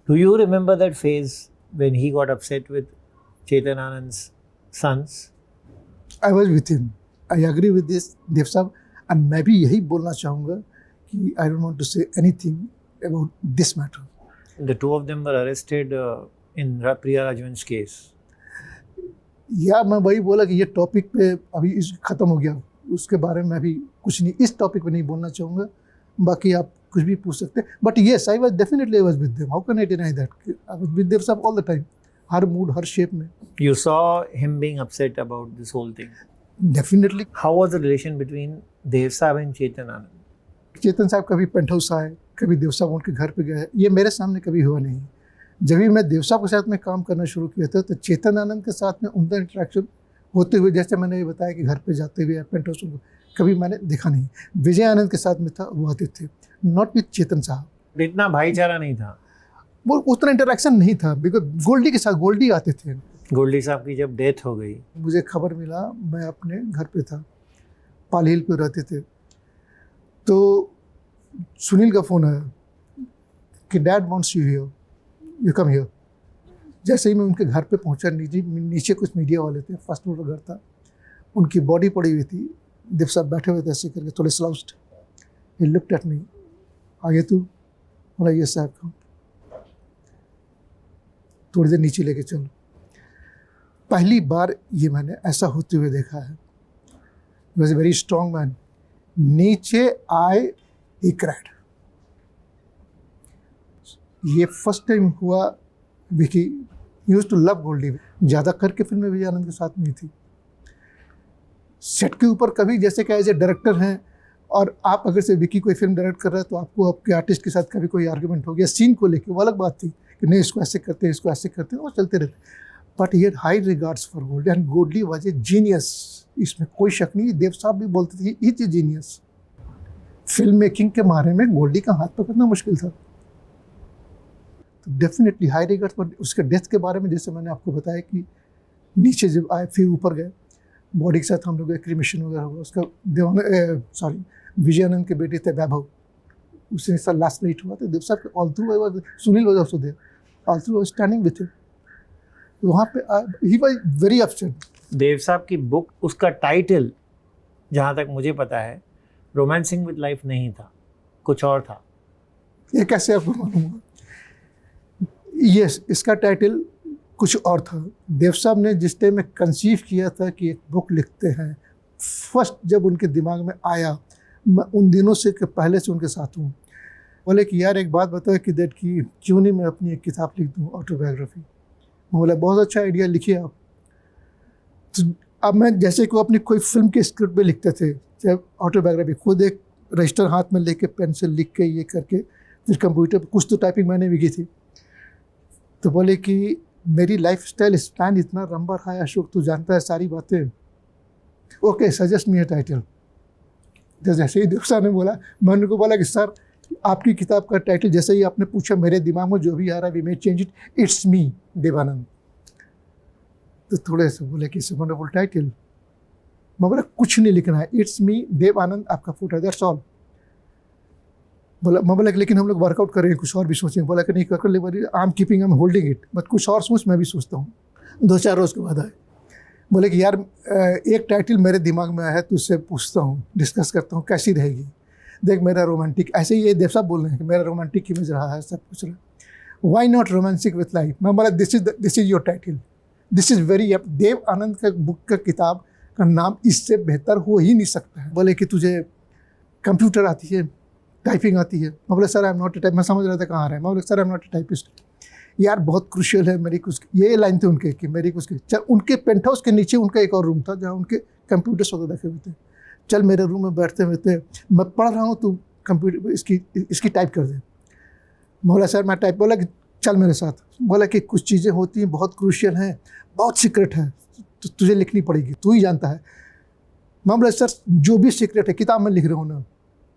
Do you remember that phase when he got upset with Chetan Anand's sons? I was with him, I agree with this Dev साहब, and मैं भी यही बोलना चाहूँगा कि I don't want to say anything about this matter. The two of them were arrested in Priya Rajvan's case. या मैं वही बोला कि ये टॉपिक पे अभी इस ख़त्म हो गया, उसके बारे में अभी कुछ नहीं, इस टॉपिक पे नहीं बोलना चाहूँगा, बाकी आप कुछ भी पूछ सकते हैं। But yes I was definitely I was with them, how can I deny that, I was with them सब ऑल द टाइम, हर मूड हर शेप में। You saw him being upset about this whole thing. Definitely How was the relation between Dev Saab and Chetan Anand? चेतन साहब कभी paint house आए, कभी देव साहब उनके घर पे गए, ये मेरे सामने कभी हुआ नहीं। जब भी मैं देव साहब के साथ में काम करना शुरू किया था तो चेतन आनंद के साथ में उनका इंटरेक्शन होते हुए, जैसे मैंने ये बताया कि घर पे जाते हुए पेंट हाउस कभी मैंने देखा नहीं। विजय आनंद के साथ में था, वो आते थे, नॉट विथ चेतन साहब। इतना भाईचारा नहीं था। वो उतना इंटरेक्शन नहीं था, बिकॉज गोल्डी के साथ गोल्डी आते थे। गोल्डी साहब की जब डेथ हो गई, मुझे खबर मिला, मैं अपने घर पे था, पाल हिल पे रहते थे, तो सुनील का फ़ोन आया कि dad wants you here, you come here. जैसे ही मैं उनके घर पे पहुंचा, नीचे कुछ मीडिया वाले थे, फर्स्ट फ्लोर का घर था, उनकी बॉडी पड़ी हुई थी, देव साहब बैठे हुए थे ऐसे करके, थोड़े स्लाउस्ड, ही लुक्ड एट मी, आगे तू, बोला ये साहब का, थोड़ी देर नीचे लेके चलो। पहली बार ये मैंने ऐसा होते हुए देखा है। He was a very strong man. नीचे आए, ही क्राइड। ये फर्स्ट टाइम हुआ। Vicky used to love Goldie, ज़्यादा करके फिल्में विजय आनंद के साथ नहीं थी। सेट के ऊपर कभी, जैसे कि एज ए डायरेक्टर हैं और आप अगर से विकी कोई फिल्म डायरेक्ट कर रहा है तो आपको आपके आर्टिस्ट के साथ कभी कोई आर्गुमेंट हो गया सीन को लेके, वो अलग बात थी कि नहीं इसको ऐसे करते हैं, इसको ऐसे करते हैं, वो चलते रहते। But he had high regards for Goldie and Goldie was a genius, इसमें कोई शक नहीं। देव साहब भी बोलते थे he is a genius. Film making के बारे में गोल्डी का हाथ पकड़ना मुश्किल था। तो डेफिनेटली हाई रिगार्ड्स। पर उसके डेथ के बारे में जैसे मैंने आपको बताया कि नीचे जब आए फिर ऊपर गए, बॉडी के साथ हम लोग क्रीमेशन वगैरह हुआ। उसका विजय आनंद के बेटे थे वैभव, उसने सर लास्ट नाइट हुआ। तो देव साहब के all through Sunil was also there, all through standing with him. वहाँ पे he was very upset. Dev साहब की बुक, उसका टाइटल जहाँ तक मुझे पता है रोमांसिंग विद लाइफ नहीं था, कुछ और था। ये कैसे आपको मालूम हुआ? यस, इसका टाइटल कुछ और था। देव साहब ने जिस टाइम में कंसीव किया था कि एक बुक लिखते हैं, फर्स्ट जब उनके दिमाग में आया, मैं उन दिनों से कि पहले से उनके साथ हूँ। बोले कि यार एक बात बताओ कि दैट कि क्यों नहीं मैं अपनी एक किताब लिख दूँ, ऑटोबायोग्राफी। मैं बोला बहुत अच्छा आइडिया, लिखिए आप। तो अब मैं जैसे कि अपनी कोई फिल्म के स्क्रिप्ट पे लिखते थे, जब ऑटोबायोग्राफी खुद एक रजिस्टर हाथ में लेके पेन से लिख के ये करके, फिर कंप्यूटर पर कुछ तो टाइपिंग मैंने भी की थी। तो बोले कि मेरी लाइफ स्टाइल स्पैन इतना लंबा रहा है अशोक, तू जानता है सारी बातें। Okay suggest me a title. जैसे ही देव साहब ने बोला, मैं उनको बोला कि सर आपकी किताब का टाइटल जैसे ही आपने पूछा, मेरे दिमाग में जो भी आ रहा है we may change it, it's me Dev Anand. तो थोड़े से बोले कि इट्स अ वंडरफुल टाइटल। मैं बोला कुछ नहीं लिखना है, इट्स मी देव आनंद, आपका फोटो, दैट्स ऑल। बोला मैं बोला कि लेकिन हम लोग वर्कआउट करेंगे, कुछ और भी सोचेंगे। बोला कि नहीं कर ले, I am keeping, I am holding it, but कुछ और सोच, मैं भी सोचता हूँ। 2-4 रोज़ के बाद आए, बोले कि यार एक टाइटल मेरे दिमाग में आया है, तुझसे पूछता हूँ, डिस्कस करता हूँ, कैसी रहेगी। देख मेरा रोमांटिक, ऐसे ही ये देव साहब बोल रहे हैं कि मेरा रोमांटिक इमेज रहा है, सब कुछ रहा, why not romantic with life. मैं बोला this is your title, this is very apt. Dev Anand का बुक का किताब का नाम इससे बेहतर हो ही नहीं सकता है। बोले कि तुझे कंप्यूटर आती है, टाइपिंग आती है। मैं बोले sir I am not a type, मैं समझ रहा था कहाँ आ रहा है। मैं बोले sir I am not a typist. यार बहुत क्रूशियल है मेरी कुछ, ये लाइन थे उनके कि मेरी कुछ, चल उनके पेंट हाउस के नीचे उनका एक और रूम था जहाँ उनके कंप्यूटर्स वगैरह रखे हुए थे। चल मेरे रूम में बैठते हुए मैं पढ़ रहा हूँ, तू कंप्यूटर इसकी टाइप कर दे। मैं बोला सर मैं टाइप, बोला कि चल मेरे साथ। बोला कि कुछ चीज़ें होती हैं बहुत क्रूशियल हैं, बहुत सीक्रेट है, तो तुझे लिखनी पड़ेगी, तू ही जानता है। मैं बोला सर जो भी सीक्रेट है किताब में लिख रहा हूँ ना,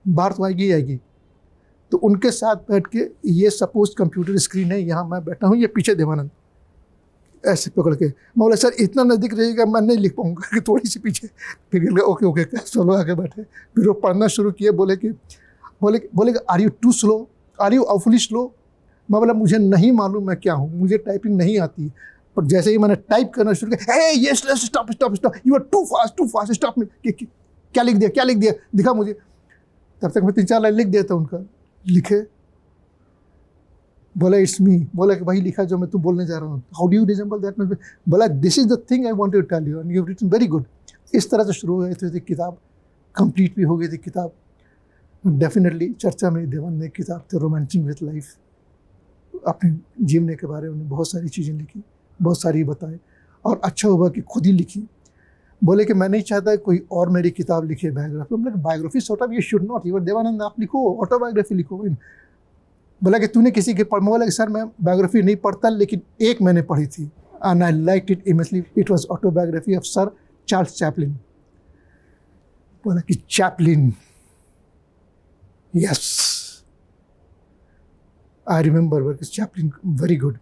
बाहर तो आएगी। तो उनके साथ बैठ के, ये सपोज कंप्यूटर स्क्रीन है, यहाँ मैं बैठा हूँ, ये पीछे देवानंद, ऐसे पकड़ के। मैं बोला सर इतना नज़दीक रहिएगा, मैं नहीं लिख पाऊँगा, कि थोड़ी सी पीछे। फिर ओके चलो आगे बैठे। फिर वो पढ़ना शुरू किए। बोले are you too slow, are you awfully slow. मैं बोला मुझे नहीं मालूम मैं क्या हूँ, मुझे टाइपिंग नहीं आती। पर जैसे ही मैंने टाइप करना शुरू किया, हे ये stop, you are too fast, stop में। क्या लिख दिया, दिखा मुझे। तब तक मैं 3-4 लाइन लिख दिया था उनका, लिखे। बोला इट्स मी। बोला कि वही लिखा जो मैं तुम बोलने जा रहा हूँ। How do you resemble that. बोला this is the thing I want to tell you and you have written very good. इस तरह से शुरू हो गई थी किताब, कंप्लीट भी हो गई थी किताब। डेफिनेटली चर्चा में देवानंद ने किताब थे रोमांसिंग विथ लाइफ, अपने जीवने के बारे में बहुत सारी चीज़ें लिखी, बहुत सारी बताए, और अच्छा हुआ कि खुद ही लिखी। बोले कि मैं नहीं चाहता कोई और मेरी किताब लिखे बायोग्राफी। हम लोग biography sort of, you should not, you Dev Anand आप लिखो, ऑटोबायोग्राफी लिखो। बोला कि तूने किसी के पढ़, बोला कि सर मैं बायोग्राफी नहीं पढ़ता, लेकिन एक मैंने पढ़ी थी and I liked it immensely, it was autobiography of sir Charles Chaplin. बोला कि Chaplin, yes I remember Chaplin, very good.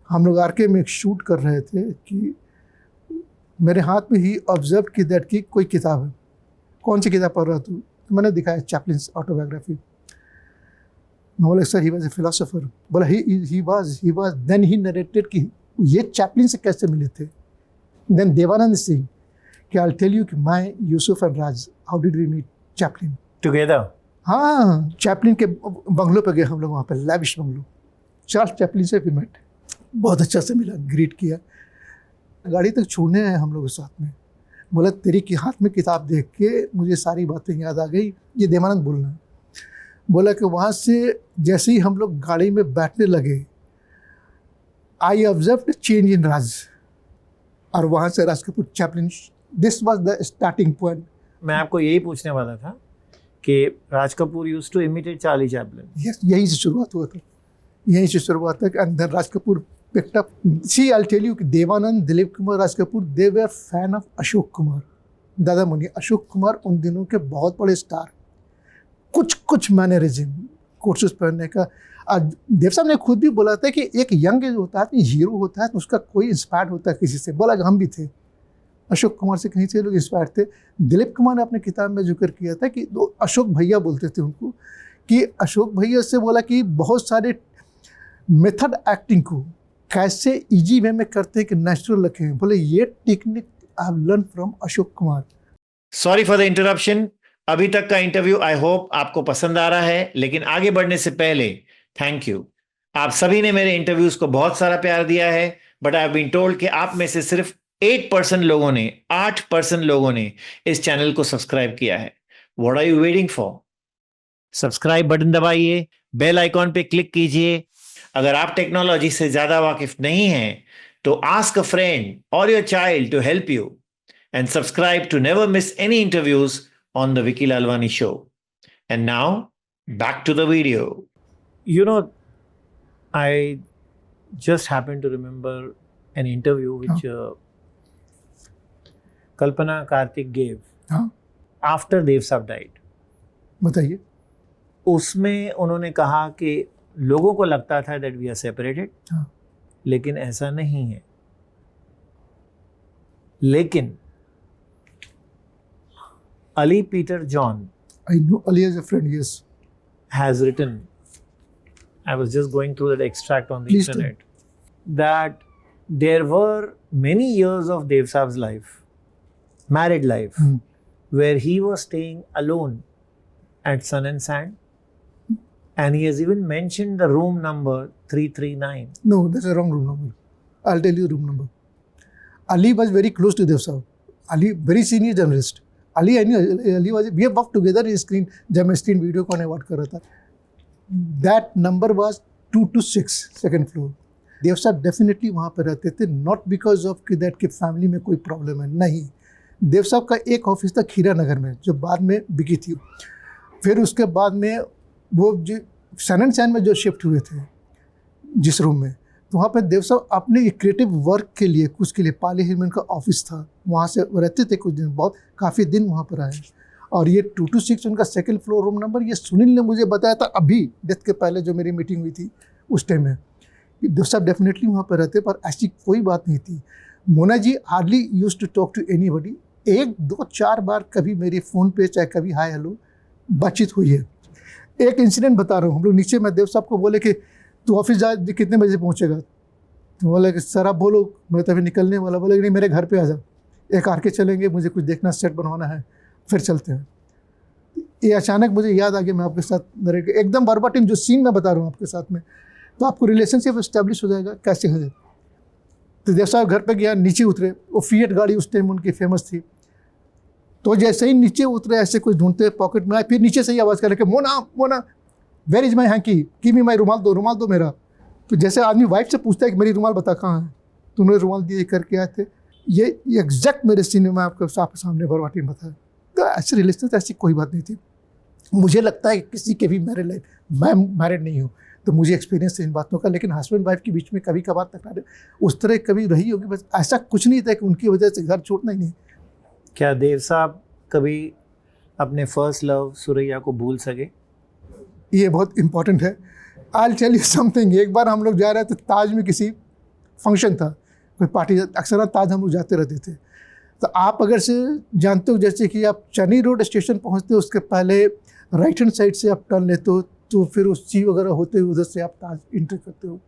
हम लोग आरके में एक शूट कर रहे थे कि मेरे हाथ में ही ऑब्जर्व की दैट की कोई किताब है, कौन सी किताब पढ़ रहा तू। तो मैंने दिखाया चैपलिन्स ऑटोबायोग्राफी। मैं बोला sir he was a philosopher. बोला he was then he narrated कि ये चैपलिन से कैसे मिले थे। देन देवानंद सिंह कि आई टेल यू कि मैं Yusuf and Raj, how did we meet Chaplin together. हाँ, चैपलिन के बंगलों पे गए हम लोग, वहाँ पे लैविश बंगलो। चार्ल्स चैपलिन से भी मेट, बहुत अच्छा से मिला, ग्रीट किया, गाड़ी तक छोड़ने आए हम लोग के साथ में। बोला तेरी के हाथ में किताब देख के मुझे सारी बातें याद आ गई, ये देवानंद बोलना है। बोला कि वहाँ से जैसे ही हम लोग गाड़ी में बैठने लगे, आई ऑब्जर्व चेंज इन राज, और वहाँ से Raj Kapoor Chaplin, this was the starting point. मैं आपको यही पूछने वाला था कि Raj Kapoor used to imitate Charlie Chaplin. Yes, यहीं से शुरुआत हुआ था, यहीं से शुरुआत है। And then Raj Kapoor picked up. See, I'll tell you कि Devanand, Dilip Kumar, Raj Kapoor, they were fan of Ashok Kumar, दादा मुनि। अशोक कुमार उन दिनों के बहुत बड़े स्टार, कुछ मैनरिज्म, कोर्सेस पहनने का। आज देव साहब ने खुद भी बोला था कि एक यंग जो होता है, हीरो होता है, तो उसका कोई इंस्पायर्ड होता है किसी से। बोला कि हम भी थे, अशोक कुमार से कहीं से लोग इंस्पायर्ड थे। दिलीप कुमार ने अपने किताब में जिक्र किया था कि दो अशोक भैया बोलते थे उनको, कि अशोक भैया से बोला कि बहुत सारे मेथड एक्टिंग को कैसे इजी वे में करते हैं कि नेचुरल रखें। बोले ये technique I have learn from Ashok Kumar. Sorry for the interruption. अभी तक का इंटरव्यू आई होप आपको पसंद आ रहा है, लेकिन आगे बढ़ने से पहले थैंक यू। आप सभी ने मेरे इंटरव्यूज को बहुत सारा प्यार दिया है, but I have been told कि आप में से सिर्फ 8% लोगों ने 8% लोगों ने इस चैनल को सब्सक्राइब किया है। What are you waiting for? Subscribe button दबाइए, बेल आइकॉन पे क्लिक कीजिए। अगर आप टेक्नोलॉजी से ज्यादा वाकिफ नहीं हैं, तो आस्क अ फ्रेंड और your child to help you and subscribe to never miss any interviews on the Vicky Lalwani show. And now back to the video. You know, I just happened to remember an interview which Kalpana Karthik gave after Dev Saab died. बताइए। उसमें उन्होंने कहा कि लोगों को लगता था that we are separated, लेकिन ऐसा नहीं है। लेकिन Ali Peter John, I know Ali as a friend, yes. has written, I was just going through that extract on the Please do. internet, that there were many years of Dev Saab's life, married life, where he was staying alone at Sun and Sand, and he has even mentioned the room number 339. No, that's a wrong room number. I'll tell you the room number. Ali was very close to Dev Saab. Ali, very senior journalist. Ali was, we have worked together in screen, जब मैं screen video को award कर रहा था. That number was 226, second floor. देव साहब definitely वहाँ पर रहते थे, नॉट बिकॉज ऑफ कि दैट कि फैमिली में कोई प्रॉब्लम है, नहीं. देव साहब का एक ऑफिस था खीरा नगर में, जो बाद में बिकी थी. फिर उसके बाद में वो जो सन एंड सैन में जो शिफ्ट हुए थे जिस रूम में, तो वहाँ पर देव साहब अपने क्रिएटिव वर्क के लिए, कुछ के लिए पाली हिल में उनका ऑफिस था, वहाँ से रहते थे कुछ दिन, बहुत काफ़ी दिन वहाँ पर आए. और ये 226 उनका सेकंड फ्लोर रूम नंबर, ये सुनील ने मुझे बताया था अभी डेथ के पहले जो मेरी मीटिंग हुई थी उस टाइम में. देव साहब डेफिनेटली वहाँ पर रहते, पर ऐसी कोई बात नहीं थी. Mona ji hardly use to talk to anybody. 1, 2, 4 बार कभी मेरे फ़ोन पे चाहे कभी हाय हेलो बातचीत हुई है. एक इंसिडेंट बता रहा हूँ. हम लोग नीचे, मैं देव साहब को बोले कि तू ऑफिस जा, कितने बजे पहुँचेगा? तो बोला कि सर आप बोलो, मैं तो अभी निकलने वाला. बोला कि नहीं, मेरे घर पे आ जा, एक आर के चलेंगे, मुझे कुछ देखना, सेट बनवाना है, फिर चलते हैं. ये अचानक मुझे याद आ गया, मैं आपके साथ एकदम वर्बाटिम जो सीन मैं बता रहा हूँ आपके साथ में, तो आपको रिलेशनशिप इस्टेब्लिश हो जाएगा कैसे हो जाए. तो देव साहब घर पे गया, नीचे उतरे, वो फिएट गाड़ी उस टाइम उनकी फेमस थी. तो जैसे ही नीचे उतरे, ऐसे कुछ ढूंढते पॉकेट में आए, फिर नीचे से ही आवाज़ कर रहे कि Mona Mona where is my hanky, give me my rumal दो मेरा. तो जैसे आदमी वाइफ से पूछता है कि मेरी रुमाल बता कहाँ है, तो उन्होंने रुमाल दिए करके आए थे. ये एग्जैक्ट मेरे सीन में आपके सामने वर्बाटिम बताया. तो ऐसे रिलेशन, ऐसी कोई बात नहीं थी. मुझे लगता है कि किसी के भी मैरिड लाइफ, मैं मैरिड नहीं हूँ तो मुझे एक्सपीरियंस है इन बातों का, लेकिन हस्बैंड वाइफ के बीच में कभी कभार तकरार उस तरह कभी रही होगी, बस ऐसा कुछ नहीं था कि उनकी वजह से घर छोड़ना ही नहीं. क्या देव साहब कभी अपने फर्स्ट लव सुरैया को भूल सके? ये बहुत इंपॉर्टेंट है. I tell you something. एक बार हम लोग जा रहे थे ताज में, किसी फंक्शन था, कोई पार्टी, अक्सर ताज हम लोग जाते रहते थे. तो आप अगर से जानते हो, जैसे कि आप चेन्नई रोड स्टेशन पहुंचते हो, उसके पहले राइट हैंड साइड से आप टर्न लेते हो, तो फिर उस ची वगैरह होते हुए उधर से आप ताज इंटर करते हो.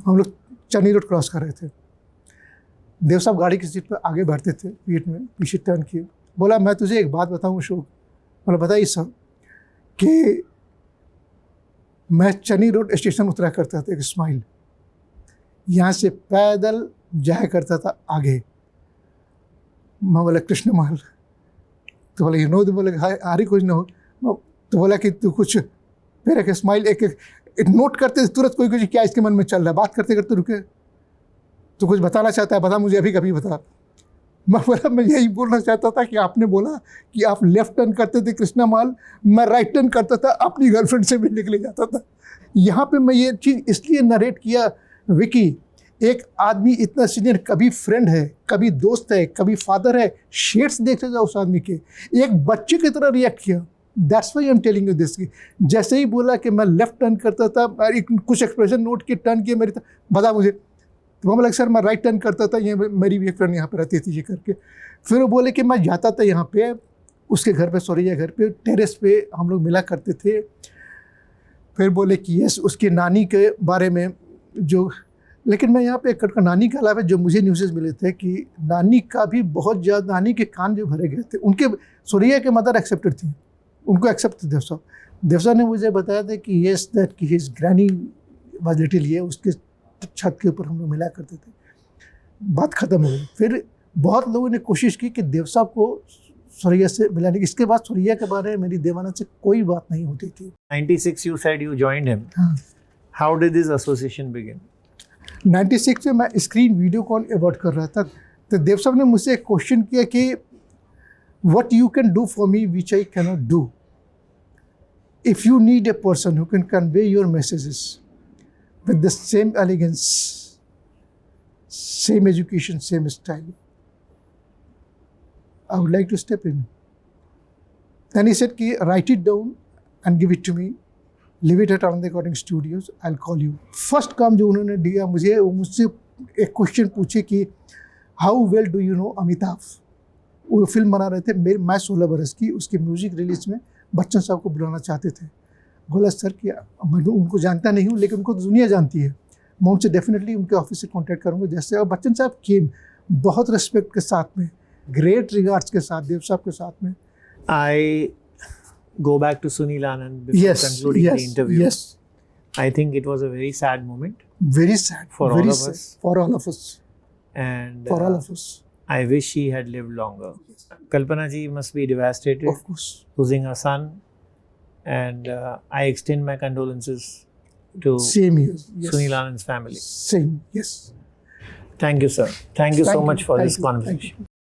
हम लोग चेन्नई रोड क्रॉस कर रहे थे. देव साहब गाड़ी की सीट पर आगे बैठते थे, पीठ में पीछे टर्न किए. बोला मैं तुझे एक बात बताऊँ अशोक. बोला बताइए सर. कि मैं चेन्नई रोड स्टेशन उतरा करता था, एक स्माइल, यहाँ से पैदल जाया करता था आगे. मैं बोला कृष्ण महल. तो बोला यू नो, तो बोले हारी कुछ ना हो. तो बोला कि तू कुछ, फिर एक स्माइल, एक नोट करते तुरंत कोई कुछ क्या इसके मन में चल रहा है, बात करते करते रुके. तो कुछ बताना चाहता है, बता मुझे अभी, कभी बता. मैं बोला मैं यही बोलना चाहता था कि आपने बोला कि आप लेफ्ट टर्न करते थे कृष्णा महल, मैं राइट टर्न करता था, अपनी गर्लफ्रेंड से मिलने के लिए जाता था. यहाँ पे मैं ये चीज़ इसलिए नरेट किया विकी, एक आदमी इतना सीनियर, कभी फ्रेंड है, कभी दोस्त है, कभी फादर है, शेड्स देखते जाओ उस आदमी के, एक बच्चे की तरह रिएक्ट किया. That's why I am telling you this. जैसे ही बोला कि मैं लेफ्ट टर्न करता था, कुछ एक्सप्रेशन नोट के टर्न किया मेरी, बता मुझे. तो मैं बोला सर मैं राइट टर्न करता था, ये मेरी भी एक फ्रेंड यहाँ पे रहती थी, ये करके. फिर वो बोले कि मैं जाता था यहाँ पे, उसके घर पे, सोरिया घर पे, टेरेस पे हम लोग मिला करते थे. फिर बोले कि यस, उसकी नानी के बारे में जो, लेकिन मैं यहाँ पे नानी के अलावा जो मुझे न्यूज़ मिले थे कि नानी का भी बहुत ज़्यादा, नानी के कान जो भरे गए थे. उनके सोरिया के मदर एक्सेप्टेड थी, उनको एक्सेप्ट थे देव साहब. देव साहब ने मुझे बताया था कि येस दैट कि हिज ग्रैनी वाज लिटिल, ये उसके छत के ऊपर हम लोग मिला करते थे. बात ख़त्म हो गई. फिर बहुत लोगों ने कोशिश की कि देव साहब को सुरैया से मिलाने की. इसके बाद सुरैया के बारे में मेरी देवानंद से कोई बात नहीं होती थी. 96 you said you joined him. हाँ. How did this association begin? 96 में मैं स्क्रीन वीडियो कॉल अवॉर्ड कर रहा था. तो देव साहब ने मुझसे एक क्वेश्चन किया कि what you can do for me which I can not do. If you need a person who can convey your messages with the same elegance, same education, same style, I would like to step in. Then he said, write it down and give it to me. Leave it at Anand Recording Studios. I'll call you. First काम जो उन्होंने दिया मुझे, वो मुझसे एक question पूछे कि how well do you know Amitabh? वो फिल्म बना रहे थे मैं 16 बरस की, उसकी म्यूजिक रिलीज में बच्चन साहब को बुलाना चाहते थे। बोला सर कि मैं उनको जानता नहीं हूँ लेकिन उनको दुनिया जानती है, मैं उनसे डेफिनेटली उनके ऑफिस से कांटेक्ट करूँगा जैसे। और बच्चन साहब केम बहुत रिस्पेक्ट के साथ में, ग्रेट रिगार्ड्स के साथ, देव साहब के साथ में। I go back to Sunil Anand before concluding the interview. Yes, I think it was a very sad moment, very sad For all very of sad. us. For all of us, and for all of us, I wish he had lived longer. Kalpana ji must be devastated of course. losing her son, and I extend my condolences to Same here. Yes. Sunil Anand's family. Same. Yes. Thank you, sir. Thank you so Thank much for Thank this you. Thank conversation. you.